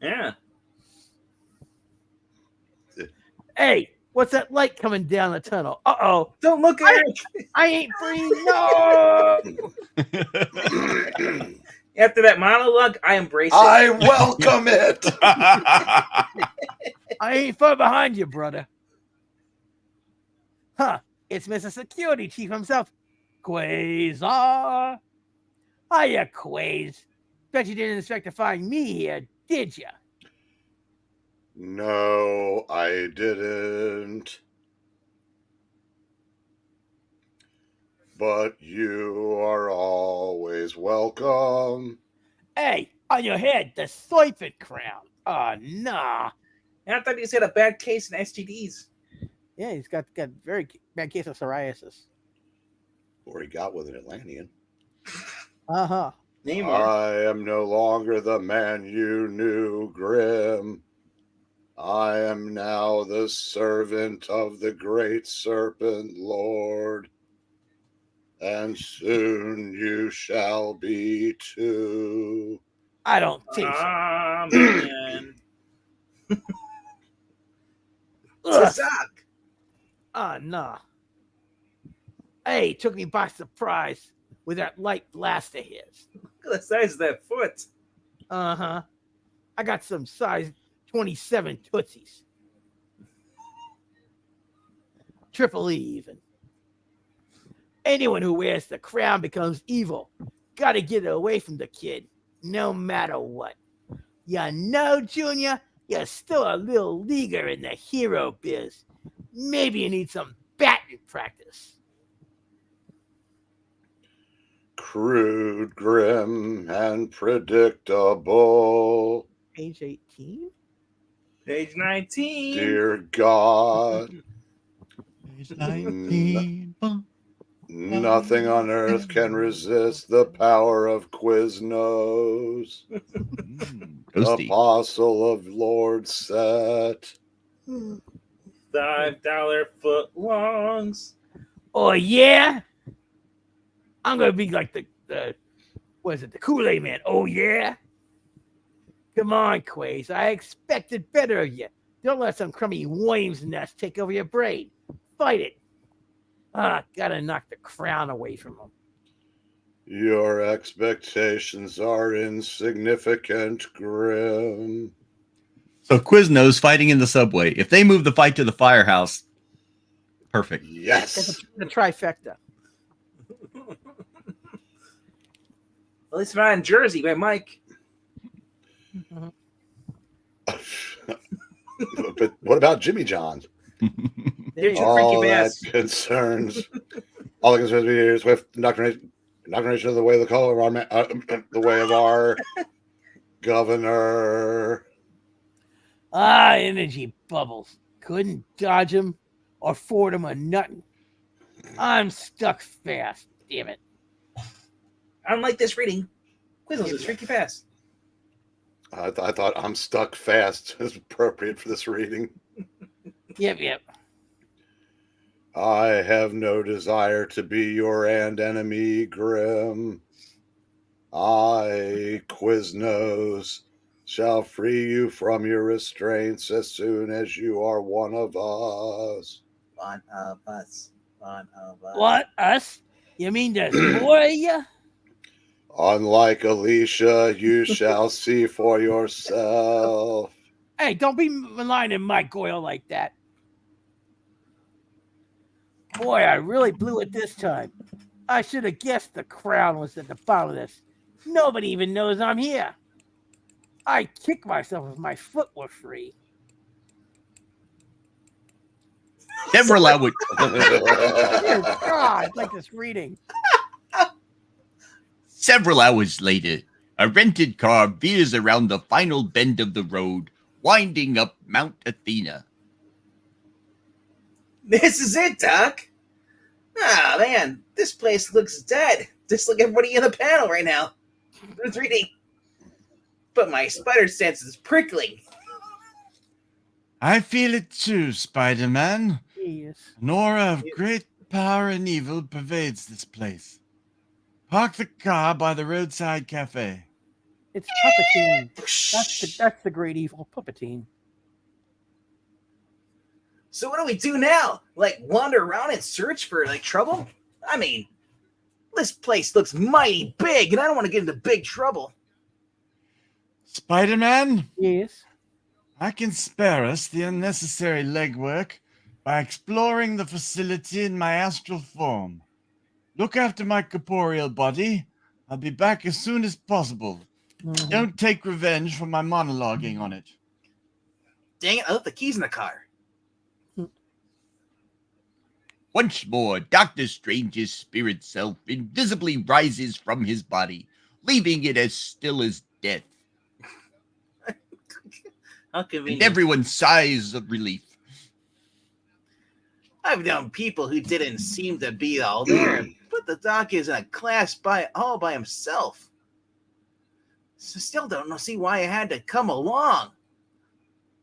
Yeah. Hey, what's that light coming down the tunnel? Uh-oh. Don't look at it. I ain't free. No! After that monologue, I embrace it. I welcome it. I ain't far behind you, brother. Huh. It's Mr. Security Chief himself, Quasar. Hiya, Quaz. Bet you didn't expect to find me here, did you? No, I didn't. But you are always welcome. Hey, on your head, the Serpent crown. Oh, nah. I thought you said a bad case in STDs. Yeah, he's got very bad case of psoriasis. Or he got with an Atlantean. Uh-huh. Namor. I am no longer the man you knew, Grim. I am now the servant of the great Serpent Lord. And soon you shall be too. I don't think so. Man. Ugh. Suck. Oh, nah. Hey, took me by surprise with that light blast of his. Look at the size of that foot. Uh-huh. I got some size 27 Tootsies. Triple E even. Anyone who wears the crown becomes evil. Gotta get away from the kid, no matter what. You know, Junior, you're still a little leaguer in the hero biz. Maybe you need some batting practice. Crude, grim, and predictable. Page 18? Page 19. Dear God, Page 19. nothing on earth can resist the power of Quiznos, Ghosty. apostle of Lord Set. $5 foot longs. Oh, yeah? I'm going to be like the what is it, the Kool-Aid man. Oh, yeah? Come on, Quaz. I expected better of you. Don't let some crummy worm's nest take over your brain. Fight it. Gotta knock the crown away from him. Your expectations are insignificant, Grim. So Quiznos fighting in the subway. If they move the fight to the firehouse, perfect. Yes. The trifecta. At least not in Jersey by Mike. But what about Jimmy John? They're too all freaky that fast. concerns me is with indoctrination of the way of the color of our the way of our governor. Energy bubbles. Couldn't dodge them or ford them or nothing. I'm stuck fast. Damn it. Unlike this reading, Quiznos is freaky fast. I thought I'm stuck fast is appropriate for this reading. Yep. I have no desire to be your enemy, Grim. I, Quiznos, shall free you from your restraints as soon as you are one of us. One of us. One of us. What? Us? You mean there's more of you? Unlike Alicia, you shall see for yourself. Hey, don't be maligning Mike Goyle like that. Boy, I really blew it this time. I should have guessed the crown was at the bottom of this. Nobody even knows I'm here. I kick myself if my foot were free. Several hours. Dear God, like this reading. Several hours later, a rented car veers around the final bend of the road, winding up Mount Athena. This is it, Doc. Ah, man, this place looks dead. Just like everybody in the panel right now. It's reading. But my spider sense is prickling. I feel it too, Spider-Man. Yes. An aura of great power and evil pervades this place. Park the car by the roadside cafe. It's Puppetine. That's the great evil Puppetine. So what do we do now? Like wander around and search for like trouble? I mean, this place looks mighty big and I don't want to get into big trouble. Spider-Man, Yes. I can spare us the unnecessary legwork by exploring the facility in my astral form. Look after my corporeal body. I'll be back as soon as possible. Mhm. Don't take revenge for my monologuing on it. Dang it, I left the keys in the car. Once more, Dr. Strange's spirit self invisibly rises from his body, leaving it as still as death. How And convenient. everyone sighs of relief. I've known people who didn't seem to be all there, but the Doc is in a class all by himself. So still don't see why I had to come along.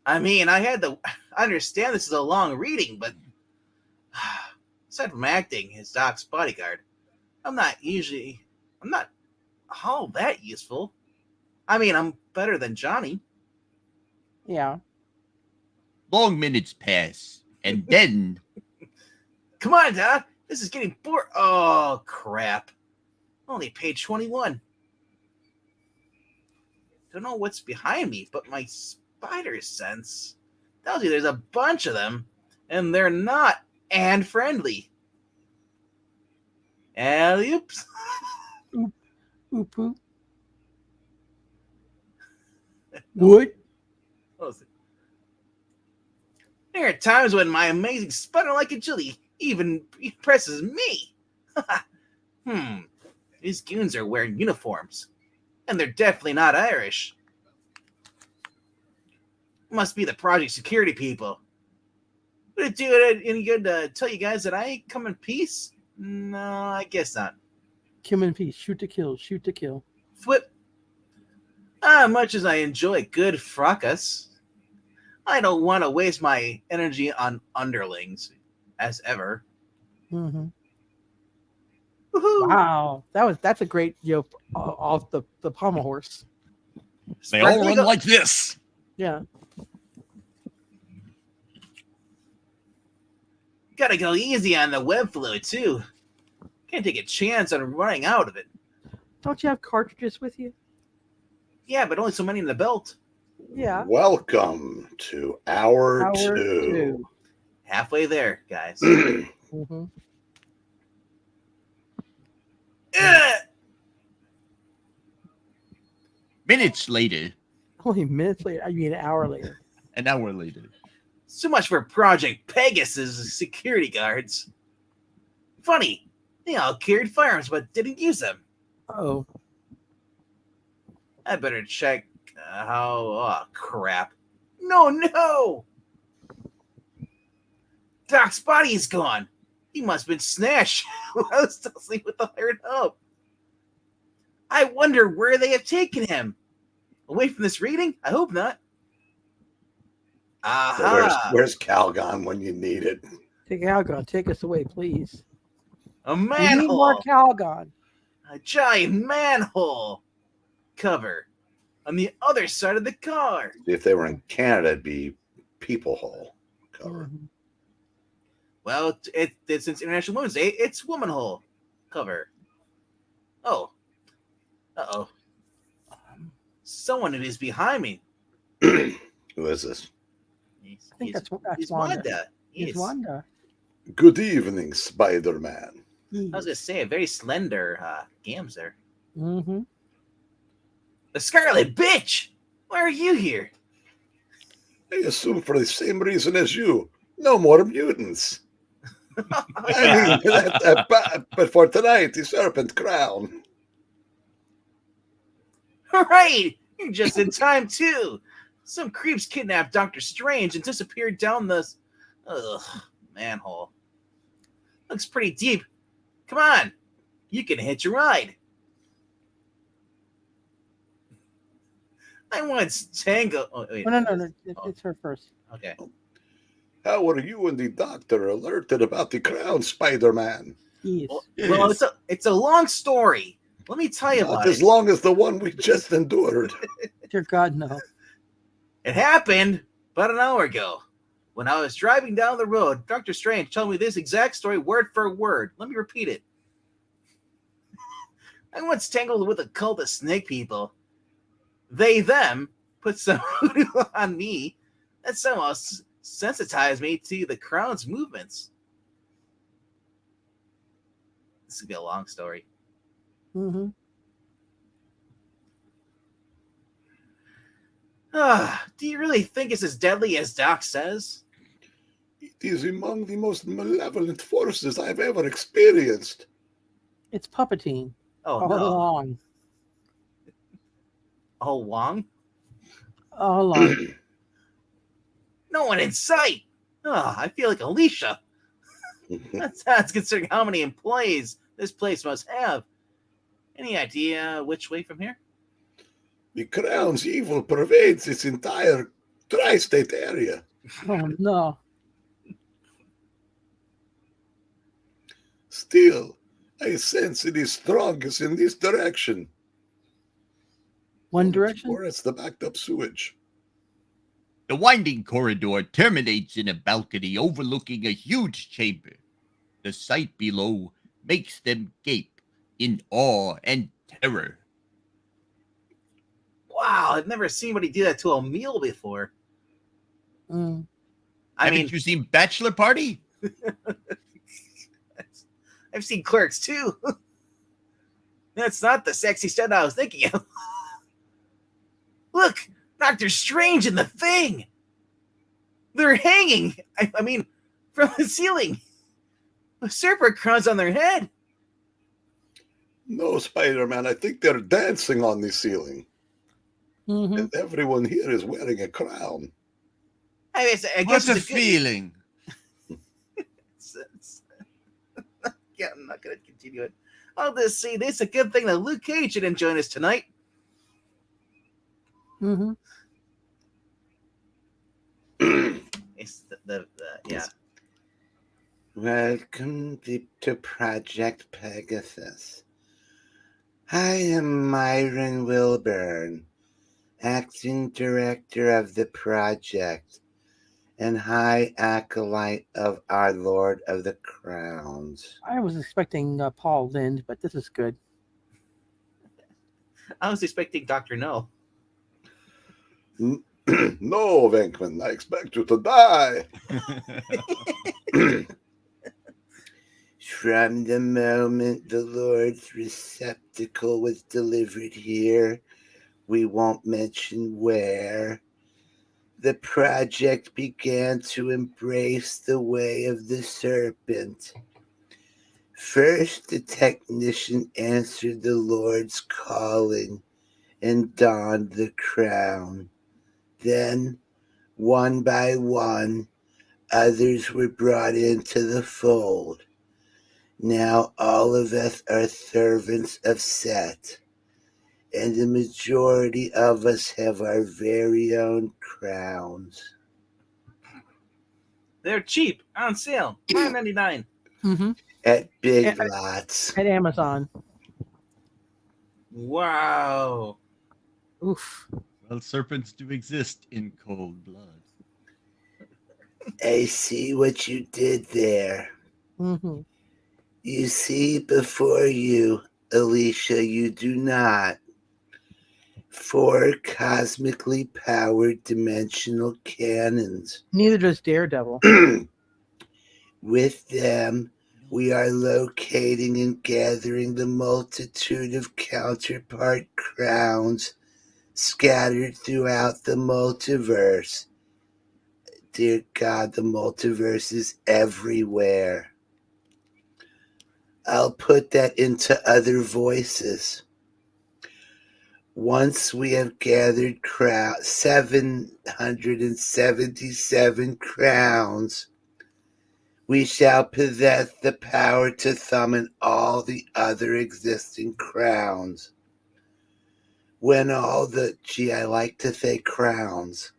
I mean, I understand this is a long reading, but aside from acting as Doc's bodyguard, I'm not all that useful. I mean, I'm better than Johnny. Yeah. Long minutes pass, and then Come on, Doc. This is getting bored. Oh, crap. Only page 21. Don't know what's behind me, but my spider sense tells you there's a bunch of them, and they're not and friendly. Oops. Oop oop. What? There are times when my amazing spider-like agility even impresses me. These goons are wearing uniforms, and they're definitely not Irish. Must be the project security people. Would it do it any good to tell you guys that I come in peace? No, I guess not. Kim in peace. Shoot to kill. Shoot to kill. Flip. Much as I enjoy good fracas, I don't want to waste my energy on underlings, as ever. Mm-hmm. Woohoo! Wow, that's a great off the pommel horse. They all run like this. Yeah. Gotta go easy on the web fluid too. Can't take a chance on running out of it. Don't you have cartridges with you? Yeah, but only so many in the belt. Yeah. Welcome to hour Hour two. Halfway there, guys. Mm-hmm. minutes later, Only minutes later. I mean, an hour later. an hour later, So much for Project Pegasus security guards. Funny, they all carried firearms but didn't use them. Oh, I better check how... Oh, crap. No! Doc's body is gone. He must have been snatched while I was still asleep with the hired help. I wonder where they have taken him. Away from this reading? I hope not. So Aha! where's Calgon when you need it? take Calgon. Take us away, please. A We need more manhole! Calgon. A giant manhole cover on the other side of the car. If they were in Canada, it'd be People Hole cover. Mhm. Well, since International Women's Day, it's Woman Hole cover. Oh. Uh-oh. Someone is behind me. Who is this? I think that's he's Wanda. Wanda. It's Wanda. Good evening, Spider-Man. I was going to say, a very slender gams there. Mm-hmm. The Scarlet Bitch! Why are you here? I assume for the same reason as you. No more mutants. I mean, but for tonight, the Serpent crown. Right! You're just in time, too. Some creeps kidnapped Dr. Strange and disappeared down the manhole. Looks pretty deep. Come on. You can hitch a ride. I once tango. Oh, wait. No. It's her first. Okay. How were you and the doctor alerted about the crown, Spider-Man? Yes. Well, it's a long story. Let me tell you Not about as it. long as the one we just endured. Dear God, no. It happened about an hour ago. When I was driving down the road, Dr. Strange told me this exact story word for word. Let me repeat it. I once tangled with a cult of snake people. They, them, put some voodoo on me that somehow sensitized me to the crown's movements. This could be a long story. Mm-hmm. Do you really think it's as deadly as Doc says? It is among the most malevolent forces I've ever experienced. It's Puppeteam. Oh, All no. along. Oh, Wong? All along. No one in sight. I feel like Alicia. That's considering how many employees this place must have. Any idea which way from here? The crown's evil pervades its entire tri-state area. Oh, no. Still, I sense it is strongest in this direction. One direction? Or it's the backed up sewage. The winding corridor terminates in a balcony overlooking a huge chamber. The sight below makes them gape in awe and terror. Wow, I've never seen anybody do that to a meal before. Mm. Haven't you seen Bachelor Party? I've seen Clerks too. That's not the sexy stuff I was thinking of. Look, Doctor Strange and the Thing. They're hanging. I mean, from the ceiling. With serpent crowns on their head. No, Spider-Man, I think they're dancing on the ceiling. Mm-hmm. And everyone here is wearing a crown. I guess What's a it's good- feeling? Yeah, I'm not going to continue it. I'll just say this: a good thing that Luke Cage didn't join us tonight. Mm-hmm. It's yeah. Welcome to Project Pegasus. I am Myron Wilburn, acting director of the project and high acolyte of our Lord of the Crowns. I was expecting Paul Lind, but this is good. I was expecting Dr. No. No, Venkman, I expect you to die. From the moment the Lord's receptacle was delivered here, we won't mention where, the project began to embrace the way of the serpent. First, the technician answered the Lord's calling and donned the crown. Then, one by one, others were brought into the fold. Now all of us are servants of Set, and the majority of us have our very own crowns. They're cheap, on sale, $9.99. Mm-hmm. At Big Lots. At Amazon. Wow. Oof. Well, serpents do exist in cold blood. I see what you did there. Mm-hmm. You see before you, Alicia, you do not. 4 cosmically powered dimensional cannons. Neither does Daredevil. With them, we are locating and gathering the multitude of counterpart crowns scattered throughout the multiverse. Dear God, the multiverse is everywhere. I'll put that into other voices. Once we have gathered 777 crowns, we shall possess the power to summon all the other existing crowns. When all the, I like to say crowns,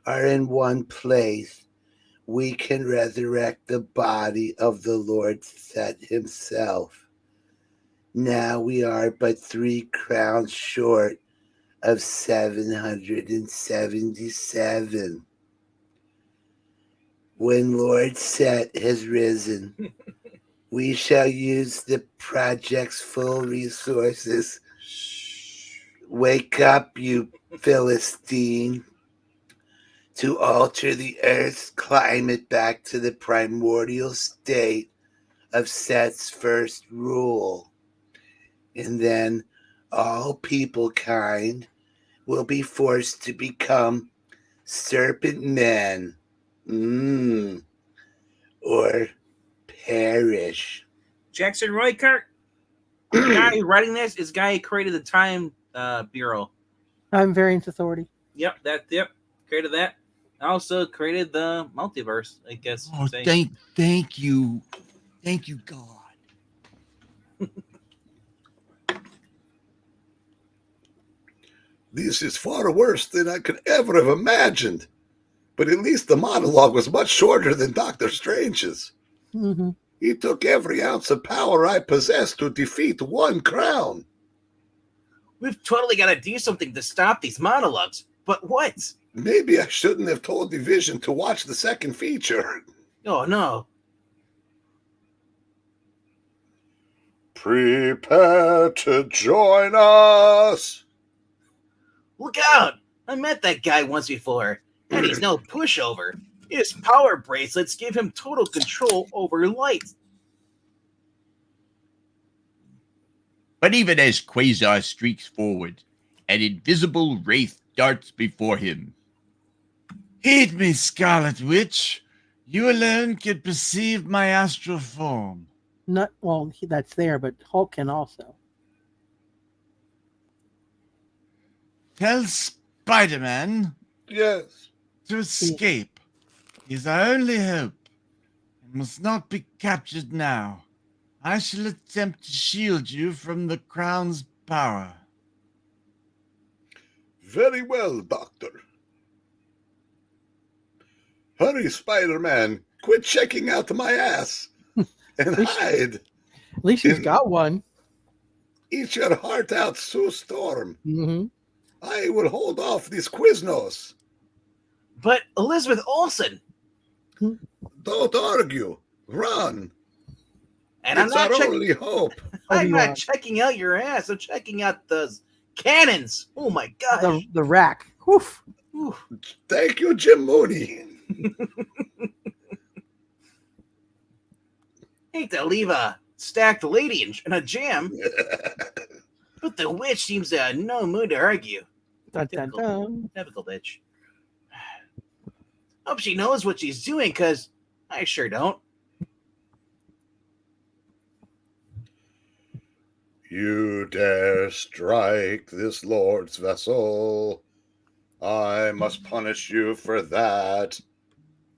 are in one place, we can resurrect the body of the Lord Set himself. Now we are but 3 crowns short of 777. When Lord Set has risen, we shall use the project's full resources. Wake up, you Philistine, to alter the Earth's climate back to the primordial state of Set's first rule. And then all people kind will be forced to become serpent men. Or perish. Jackson Roykart, the guy writing this is the guy who created the Time Bureau. Time Variance Authority. Yep, created that. Also created the multiverse, I guess. Oh, thank you, God. This is far worse than I could ever have imagined. But at least the monologue was much shorter than Dr. Strange's. Mm-hmm. He took every ounce of power I possessed to defeat 1 crown. We've totally got to do something to stop these monologues. But what? Maybe I shouldn't have told Division to watch the second feature. Oh, no. Prepare to join us. Look out! I met that guy once before, and he's no pushover. His power bracelets give him total control over light. But even as Quasar streaks forward, an invisible wraith darts before him. Heed me, Scarlet Witch. You alone can perceive my astral form. Not well. That's there, but Hulk can also. Tell Spiderman Yes. to escape. He's our only hope, and must not be captured now. I shall attempt to shield you from the Crown's power. Very well, Doctor. Hurry, Spider-Man. Quit checking out my ass. And hide. At least he's got one. Eat your heart out, Sue Storm. Mm-hmm. I will hold off these Quiznos. But Elizabeth Olsen! Don't argue. Run. And It's our only hope. I'm not checking out your ass. I'm checking out the cannons. Oh my gosh. The rack. Oof. Oof. Thank you, Jim Mooney. Hate to leave a stacked lady in a jam, but the witch seems no mood to argue. Dun, dun, dun. Typical bitch. hope she knows what she's doing, because I sure don't. You dare strike this lord's vessel. I must punish you for that.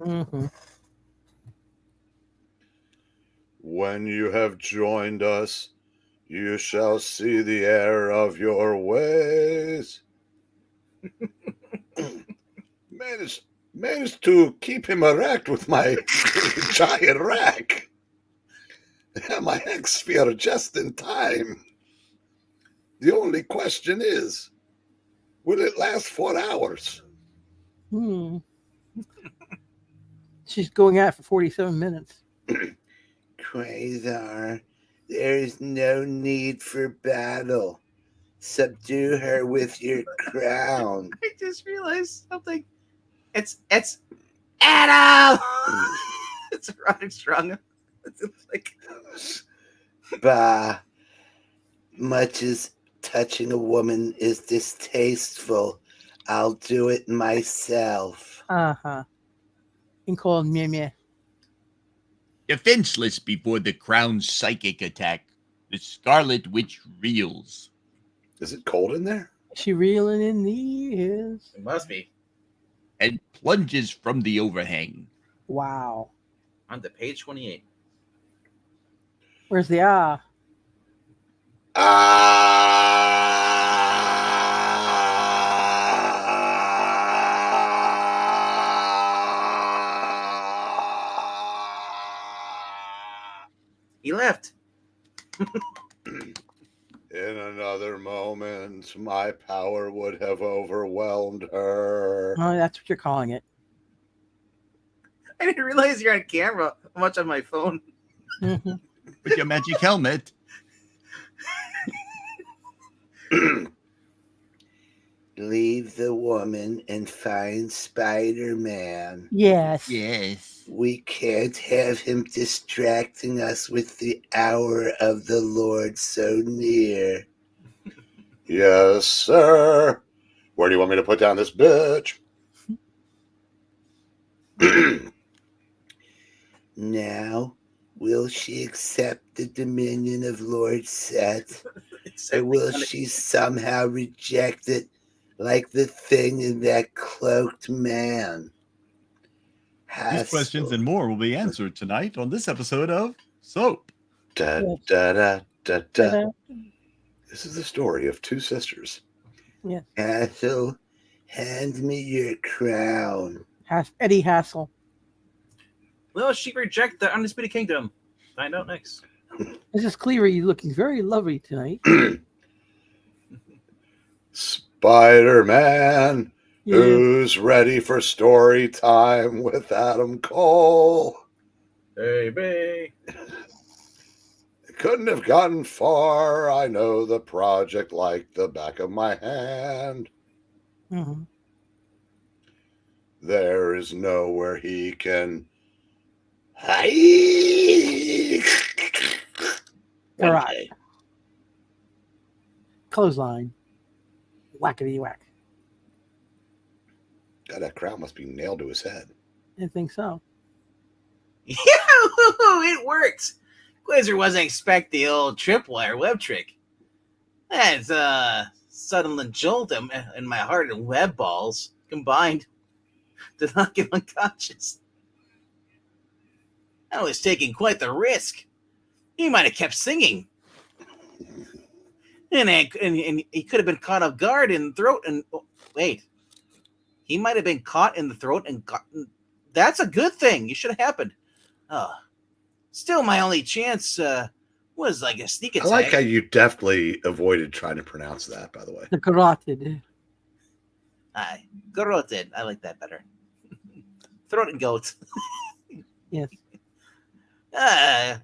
Mm-hmm. When you have joined us, you shall see the error of your ways. Managed to keep him erect with my giant rack. My hex sphere just in time. The only question is, will it last 4 hours? Hmm. She's going out for 47 minutes. Quasar, there is no need for battle. Subdue her with your crown. I just realized something. It's Adam. It's Roderick Strong. It's like, Bah, much as touching a woman is distasteful, I'll do it myself. Uh-huh. And called Meh Meh. Defenseless before the crown's psychic attack, the Scarlet Witch reels. Is it cold in there? She reeling in the ears. it must be And plunges from the overhang. Wow. on to page 28. Where's the ah? He left. In another moment, my power would have overwhelmed her. Oh, that's what you're calling it. I didn't realize you're on camera. I'm much on my phone. Mm-hmm. With your magic helmet. Leave the woman and find Spider-Man. Yes. Yes. We can't have him distracting us with the hour of the Lord so near. Yes, sir. Where do you want me to put down this bitch? Now, will she accept the dominion of Lord Set, or will she somehow reject it like the thing in that cloaked man? These questions and more will be answered tonight on this episode of Soap. Da, Yes. da, da, da, da. Ta-da. This is the story of two sisters. Hassel, hand me your crown. Eddie Hassel. Will she reject the Undisputed Kingdom? Find out next. Mrs. Cleary looking very lovely tonight. Spider-Man, Yeah. who's ready for story time with Adam Cole. Baby. Couldn't have gotten far. I know the project like the back of my hand. Mm-hmm. There is nowhere he can hide. All right. Clothesline. Whackety whack. God, that crown must be nailed to his head. I think so. Yeah, it worked. Quasar wasn't expecting the old tripwire web trick. That's sudden jolt in my heart and web balls combined to knock him unconscious. I was taking quite the risk. He might have kept singing. And he could have been caught off guard in the throat. And wait, he might have been caught in the throat and gotten. That's a good thing. It should have happened. Still, my only chance was like a sneak attack. I like how you deftly avoided trying to pronounce that, by the way. The carotid. Garroted. I like that better. Throat and goat. Yes. I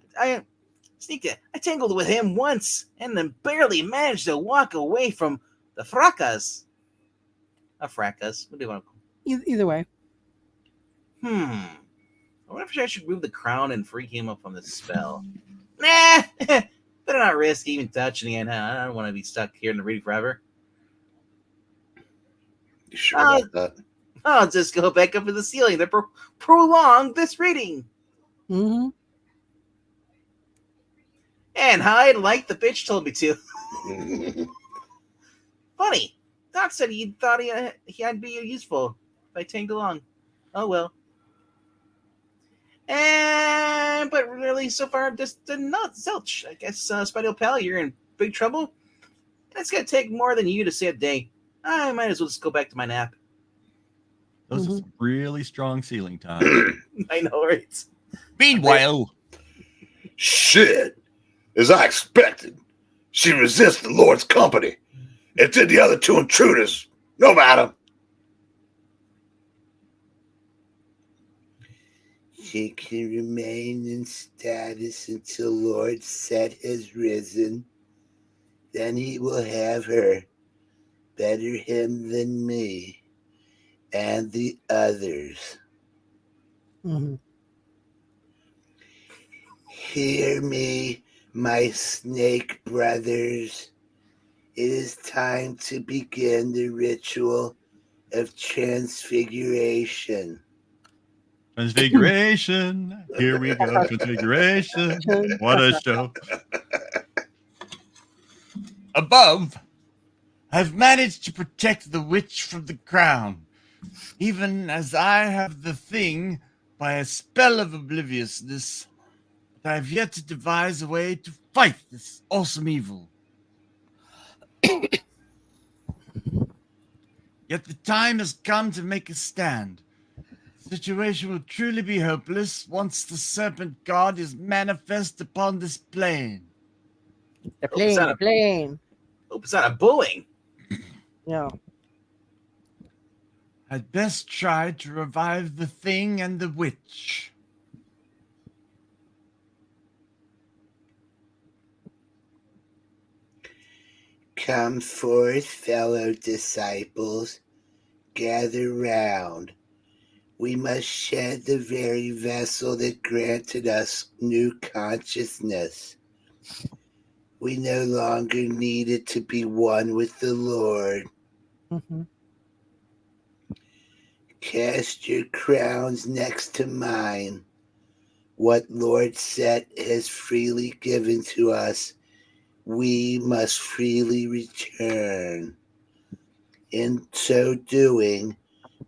tangled with him once and then barely managed to walk away from the fracas. A fracas. What do you want to call E- Either way. I wonder if I should remove the crown and free him up from the spell. Nah! Better not risk even touching it. I don't want to be stuck here in the reading forever. You sure about that? I'll just go back up to the ceiling to prolong this reading. Mm-hmm. And hide like the bitch told me to. Funny. Doc said he thought he'd be useful if I tagged along. Oh well. But really, so far, just not zilch. I guess, Spider Pal, you're in big trouble. It's gonna take more than you to save a day. I might as well just go back to my nap. Those are some really strong ceiling times. I know, right? Meanwhile, Shit. As I expected, she resists the Lord's company. It did the other two intruders. No matter. She can remain in status until Lord Set has risen. Then he will have her. Better him than me. And the others. Mm-hmm. Hear me, my snake brothers. It is time to begin the ritual of transfiguration. Transfiguration. Here we go. Transfiguration. What a show. above, I've managed to protect the witch from the crown, even as I have the thing by a spell of obliviousness. But I've yet to devise a way to fight this awesome evil. Yet the time has come to make a stand. The situation will truly be hopeless once the serpent god is manifest upon this plane. The plane, the plane. Hope it's not a Boeing. Yeah. I'd best try to revive the thing and the witch. Come forth, fellow disciples. Gather round. We must shed the very vessel that granted us new consciousness. We no longer needed to be one with the Lord. Mm-hmm. Cast your crowns next to mine. What Lord Set has freely given to us, we must freely return. In so doing,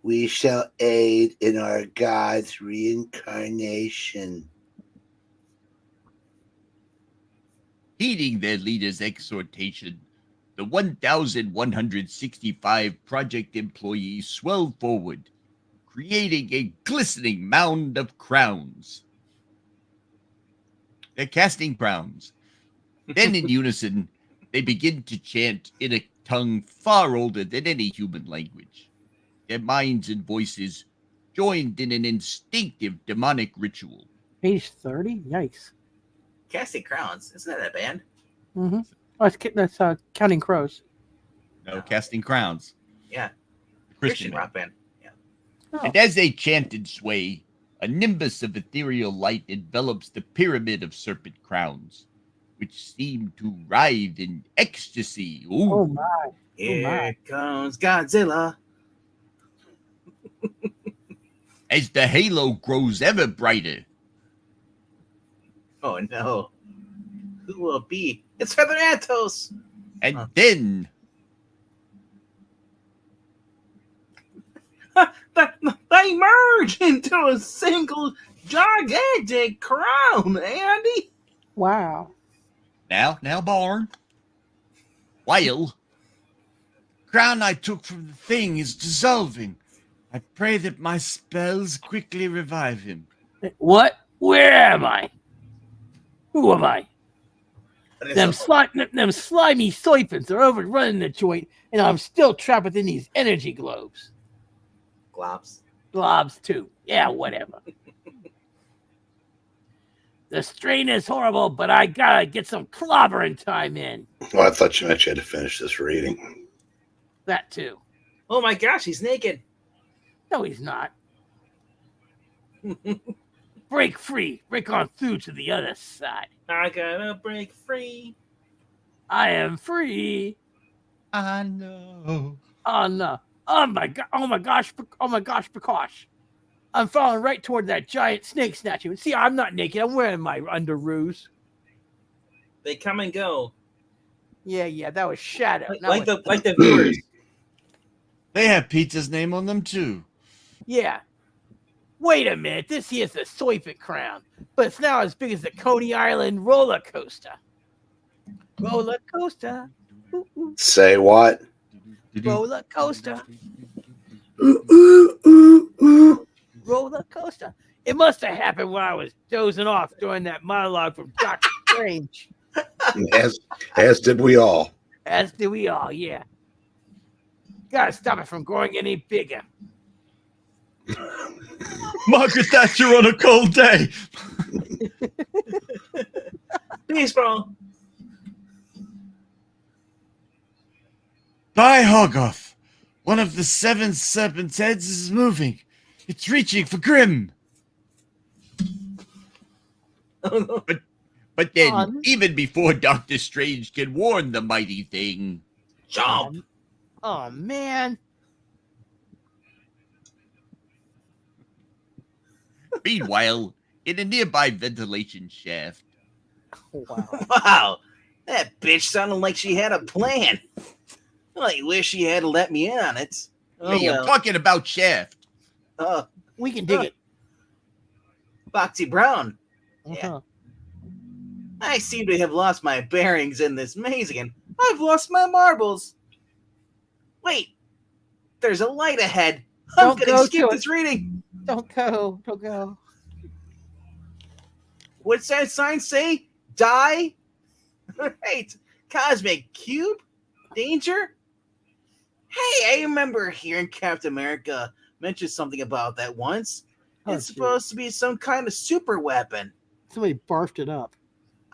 we shall aid in our God's reincarnation. heeding their leader's exhortation, the 1,165 project employees swelled forward, creating a glistening mound of crowns. They're casting crowns. Then, in unison, they begin to chant in a tongue far older than any human language. Their minds and voices joined in an instinctive demonic ritual. Page 30? Yikes. Casting Crowns. Isn't that a band? Mm-hmm. Oh, that's Counting Crows. No, casting crowns. Yeah. Christian rock band. Yeah. Oh. And as they chant and sway, a nimbus of ethereal light envelops the pyramid of serpent crowns, which seem to writhe in ecstasy. Ooh. Oh, my. Here comes Godzilla. As the halo grows ever brighter. Oh no. Who will it be? It's Feather Atos. And then They merge into a single gigantic crown, Andy. Wow. now Barn. While Crown I took from the thing is dissolving. I pray that my spells quickly revive him. What? Where am I? Who am I? Them slimy serpents are overrunning the joint, and I'm still trapped within these energy globes. Globs, too. Yeah, whatever. The strain is horrible, but I gotta get some clobbering time in. Well, I thought you meant you had to finish this reading. That, too. Oh my gosh, he's naked. No, he's not. Break free. Break on through to the other side. I gotta break free. I am free. I know. On the Oh my god! Oh my gosh! Oh my gosh! Prakash! I'm falling right toward that giant snake statue. See, I'm not naked. I'm wearing my underoos. They come and go. Yeah. That was Shadow. Like the viewers. They have Peter's name on them too. Yeah. Wait a minute. This here's the Serpent crown, but it's now as big as the Coney Island roller coaster. Roller coaster. Ooh, ooh. Say what? Roller coaster. Roller coaster. It must have happened when I was dozing off during that monologue from Doctor Strange. As did we all. As do we all, yeah. Gotta stop it from growing any bigger. Margaret Thatcher on a cold day. Baseball. By Hoggoth, one of the 7 serpent's heads is moving. It's reaching for Grimm. But then, even before Doctor Strange can warn the mighty thing, Jump. Oh, man. meanwhile, in a nearby ventilation shaft, Wow. Wow. That bitch sounded like she had a plan. I wish she had let me in on it. Oh, hey, I'm well. talking about shaft. We can dig it. Foxy Brown. Uh-huh. I seem to have lost my bearings in this maze again. I've lost my marbles. Wait. There's a light ahead. I'm Don't going to go skip to this reading. Don't go. What's that sign say? Die? Right. Cosmic Cube? Danger? Hey, I remember hearing Captain America mention something about that once. Oh, It's supposed to be some kind of super weapon. Somebody barfed it up.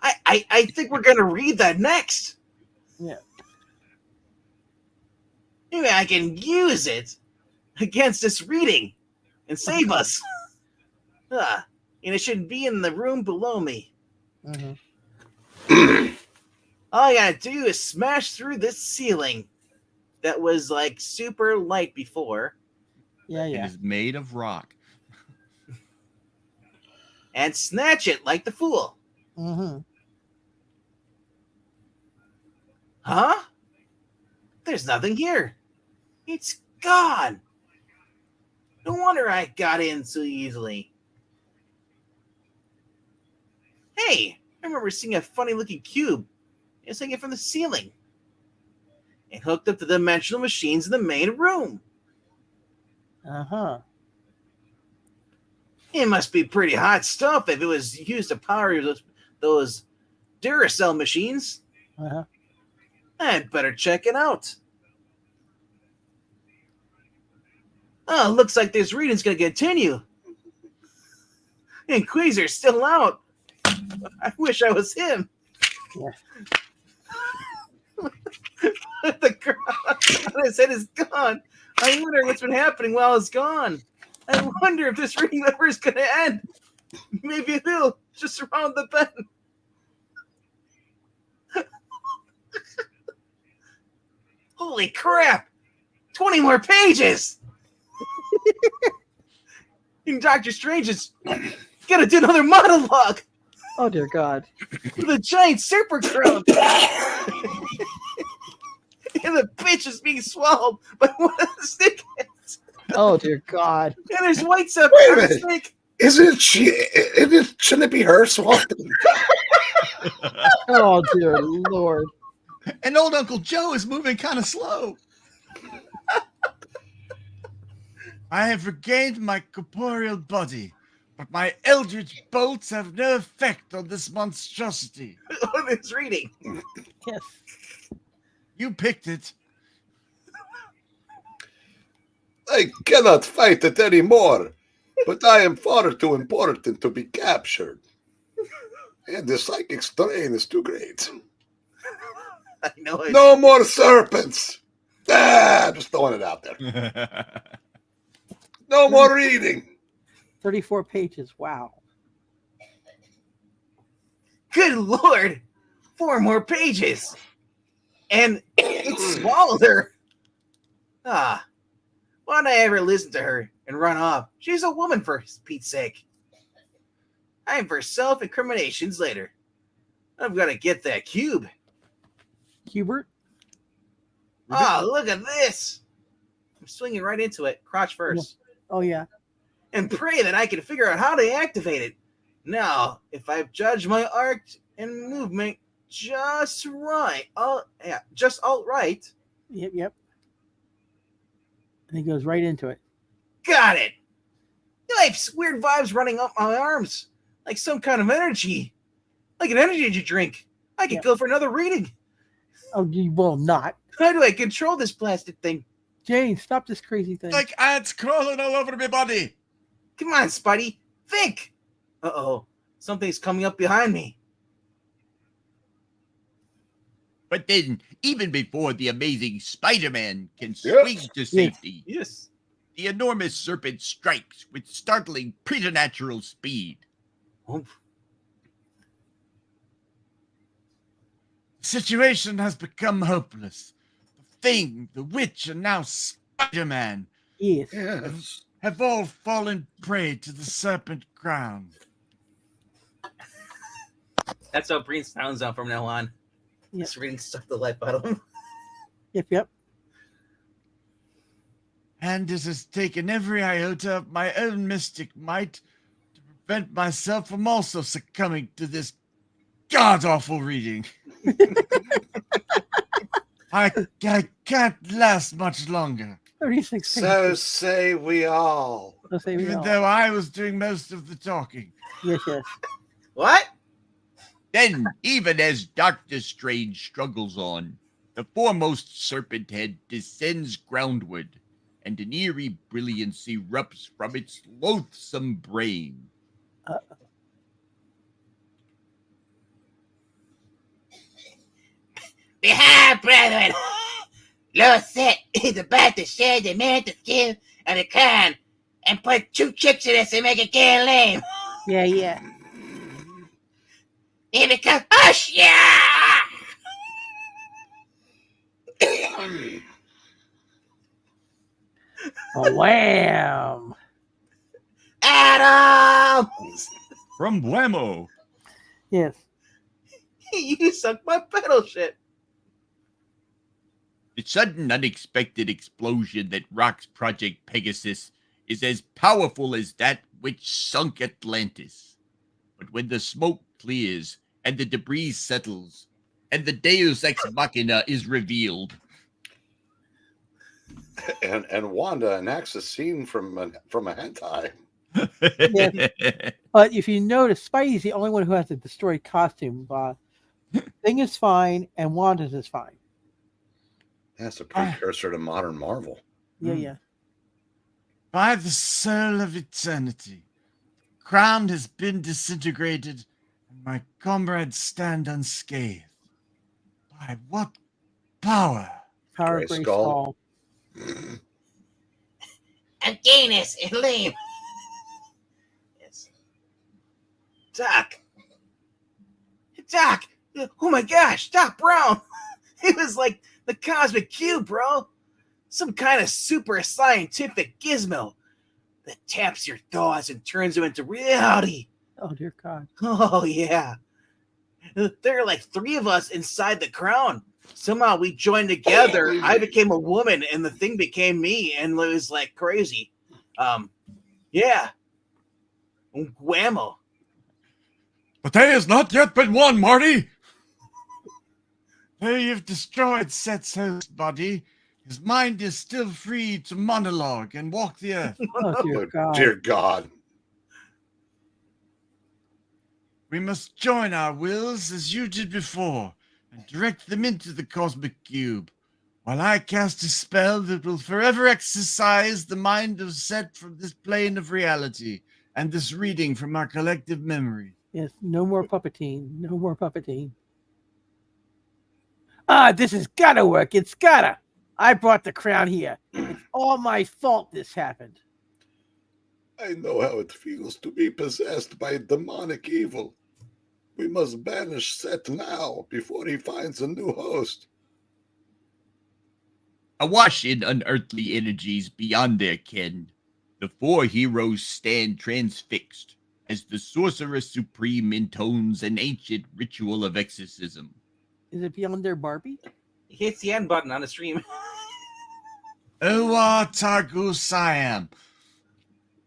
I think we're going to read that next. Yeah. Maybe I can use it against this reading and save us. And it should be in the room below me. Uh-huh. All I gotta do is smash through this ceiling that was like super light before Yeah. It is made of rock. and snatch it like the fool. Mm-hmm. Huh? There's nothing here. It's gone. No wonder I got in so easily. Hey, I remember seeing a funny looking cube. It's hanging from the ceiling. It hooked up to the dimensional machines in the main room. Uh-huh. It must be pretty hot stuff if it was used to power those Duracell machines. Uh-huh. I'd better check it out. Oh, looks like this reading's gonna continue. And Quasar's still out. I wish I was him. Yeah. The crown on his head is gone. I wonder what's been happening while it's gone. I wonder if this reading ever is gonna end. Maybe it will, just around the bend. Holy crap! 20 more pages! And Doctor Strange is gonna do another monologue Oh, dear God. with a giant super crown. And the bitch is being swallowed by one of the snakeheads. Oh, dear God. And there's white stuff Wait a on the minute. snake. Shouldn't it be her swapping? Oh, dear Lord. And old Uncle Joe is moving kind of slow. I have regained my corporeal body, but my eldritch bolts have no effect on this monstrosity. On this reading. Yes. You picked it. I cannot fight it anymore, but I am far too important to be captured. And the psychic strain is too great. I know it. No more serpents! Just throwing it out there. No more reading! 34 pages. Wow. Good Lord! 4 more pages! And it swallowed her! Why'd I ever listen to her and run off? She's a woman, for Pete's sake. I'm for self-incriminations later. I've got to get that cube. Hubert? Oh, look at this. I'm swinging right into it, crotch first. Oh, yeah. And pray that I can figure out how to activate it. Now, if I've judged my arc and movement just right, all right. Yep. And he goes right into it. Got it. I have weird vibes running up my arms, like some kind of energy, like an energy drink. I could go for another reading. Oh, you will not. How do I control this plastic thing? Jane, stop this crazy thing. Like ants crawling all over my body. Come on, Spidey. Think. Uh-oh. Something's coming up behind me. But then, even before the amazing Spider-Man can swing to safety, the enormous serpent strikes with startling preternatural speed. Oh. The situation has become hopeless. The Thing, the Witch, and now Spider-Man have all fallen prey to the serpent crown. That's how Breen sounds out from now on. Yep. Just reading stuff the life out of him. Yep. And it has taken every iota of my own mystic might to prevent myself from also succumbing to this god-awful reading. I can't last much longer. 36 So say we all. Even though I was doing most of the talking. Yes. What? Then, even as Dr. Strange struggles on, the foremost serpent head descends groundward, and an eerie brilliancy erupts from its loathsome brain. Behind, brethren! Lord Set is about to share the mantle skin of the crown and put 2 tricks in us and make it get lame. Yeah. Here it comes. Hush, yeah! Oh, wham! Adam! From Whammo. Yes. You suck my pedal shit. The sudden unexpected explosion that rocks Project Pegasus is as powerful as that which sunk Atlantis. But when the smoke clears and the debris settles and the Deus Ex Machina is revealed, And Wanda enacts a scene from a hentai. But if you notice, Spidey's the only one who has a destroyed costume. Thing is fine, and Wanda's is fine. That's a precursor to modern Marvel. Yeah. By the soul of eternity, the crown has been disintegrated, and my comrades stand unscathed. By what power? Power of Grace Skull. I'm gayness and lame. Yes. Doc! Oh my gosh, Doc Brown! It was like the Cosmic Cube, bro! Some kind of super scientific gizmo that taps your thoughts and turns them into reality. Oh, dear God. Oh, yeah. There are like 3 of us inside the crown. Somehow we joined together. I became a woman and the thing became me, and it was like crazy. Yeah. Whammo. The day has not yet been won, Marty! Though you've destroyed Set's host body, his mind is still free to monologue and walk the earth. Oh, dear God. Dear God. We must join our wills as you did before and direct them into the cosmic cube, while I cast a spell that will forever exorcise the mind of Set from this plane of reality and this reading from our collective memory. Yes, no more puppeting. No more puppeting. This has gotta work. It's gotta. I brought the crown here. It's all my fault this happened. I know how it feels to be possessed by demonic evil. We must banish Set now before he finds a new host. Awash in unearthly energies beyond their ken, the four heroes stand transfixed as the Sorcerer Supreme intones an ancient ritual of exorcism. Is it beyond their Barbie? He hits the end button on the stream. Owa Targu Siam.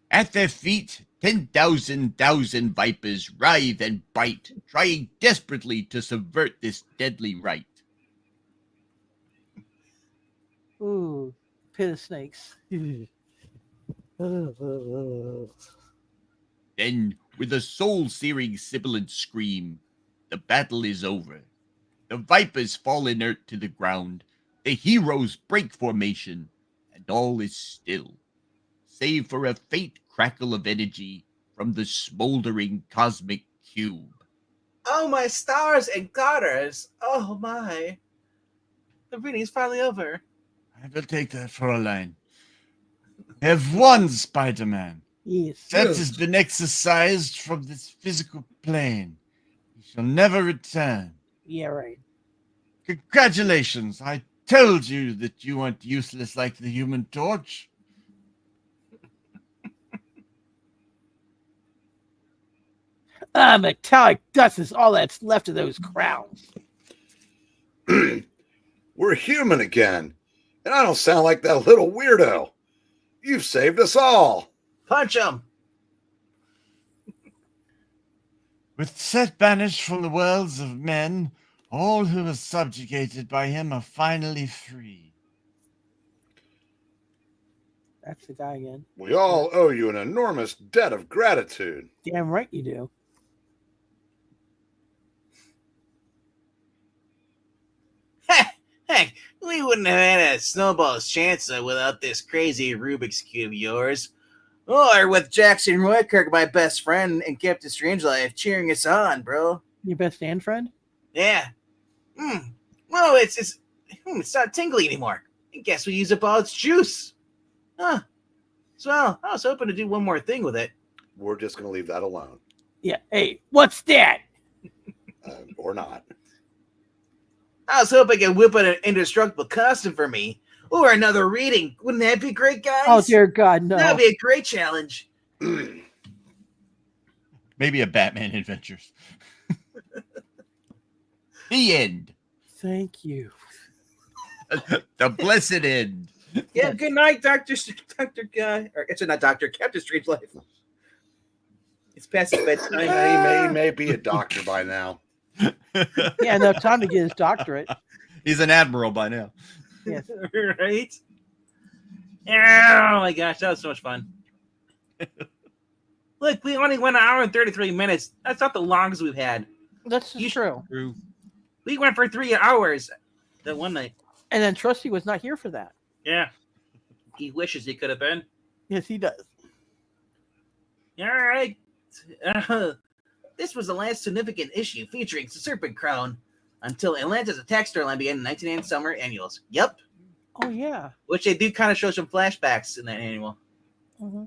At their feet, 10,000 vipers writhe and bite, trying desperately to subvert this deadly rite. Ooh, pit of snakes. Then, with a soul-searing sibilant scream, the battle is over. The vipers fall inert to the ground, the heroes break formation, and all is still, save for a faint crackle of energy from the smoldering cosmic cube. Oh, my stars and garters! Oh, my. The reading's finally over. I will take that for a line. We have won, Spider-Man. Yes. That has been exorcised from this physical plane. He shall never return. Yeah, right. Congratulations. I told you that you weren't useless like the Human Torch. Metallic dust is all that's left of those crowns. We're human again, and I don't sound like that little weirdo. You've saved us all. Punch him! With Set banished from the worlds of men, all who are subjugated by him are finally free. That's the guy again. We all owe you an enormous debt of gratitude. Damn right you do. Heck, we wouldn't have had a snowball's chance without this crazy Rubik's Cube of yours. Or with Jackson Roykirk, my best friend and Captain Strangelove, cheering us on, bro. Your best and friend? Yeah. Well, it's not tingly anymore. I guess we use up all its juice. Huh. So I was hoping to do one more thing with it. We're just going to leave that alone. Yeah. Hey, what's that? Or not. I was hoping I could whip out an indestructible costume for me. Or another reading. Wouldn't that be great, guys? Oh, dear God, no. That'd be a great challenge. Maybe a Batman Adventures. The end. Thank you. The blessed end. Yeah, good night, Dr. Guy. Or it's not Dr. Captain Strangelove. It's past his bedtime. He may be a doctor by now. Yeah, no time to get his doctorate. He's an admiral by now. Yes. Right? Oh my gosh, that was so much fun. Look, we only went an hour and 33 minutes. That's not the longest we've had. That's You true. True. We went for 3 hours that one night. And then Trusty was not here for that. Yeah. He wishes he could have been. Yes, he does. All right. This was the last significant issue featuring the Serpent Crown until Atlanta's attack storyline began in 1990 summer annuals. Yep. Oh, yeah. Which they do kind of show some flashbacks in that annual. Mm-hmm.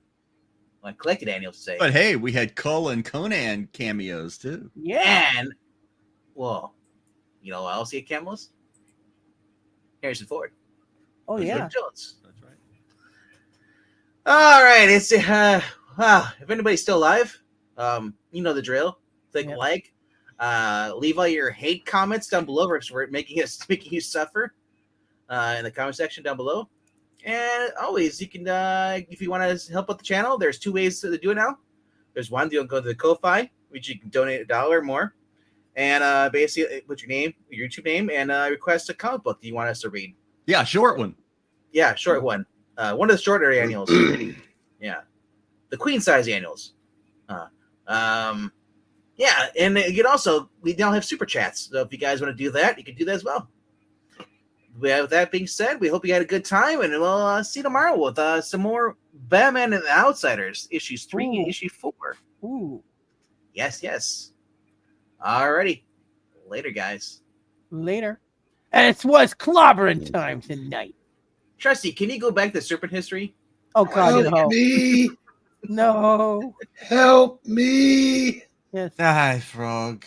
Like collected annuals, say. But hey, we had Cull and Conan cameos too. Yeah. And, well, you know what else he had cameos? Harrison Ford. Oh, yeah. George Jones. That's right. All right. It's wow. If anybody's still alive, you know the drill. Click Yeah. like. Leave all your hate comments down below for it making you suffer in the comment section down below. And always, you can if you want to help out the channel, there's 2 ways to do it now. There's one, you'll go to the Ko-Fi, which you can donate $1 or more, and basically put your name, your YouTube name, and request a comic book that you want us to read. Yeah, short one. Yeah, short one. One of the shorter annuals. Yeah, the queen size annuals. Yeah, and you can also, we now have super chats. So if you guys want to do that, you can do that as well. With that being said, we hope you had a good time, and we'll see you tomorrow with some more Batman and the Outsiders, issues 3 and Ooh. issue 4. Ooh. Yes. Alrighty. Later, guys. Later. And it was clobbering time tonight. Trusty, can you go back to Serpent history? Oh, God, no. me! No. Help me! Yes. Die, frog.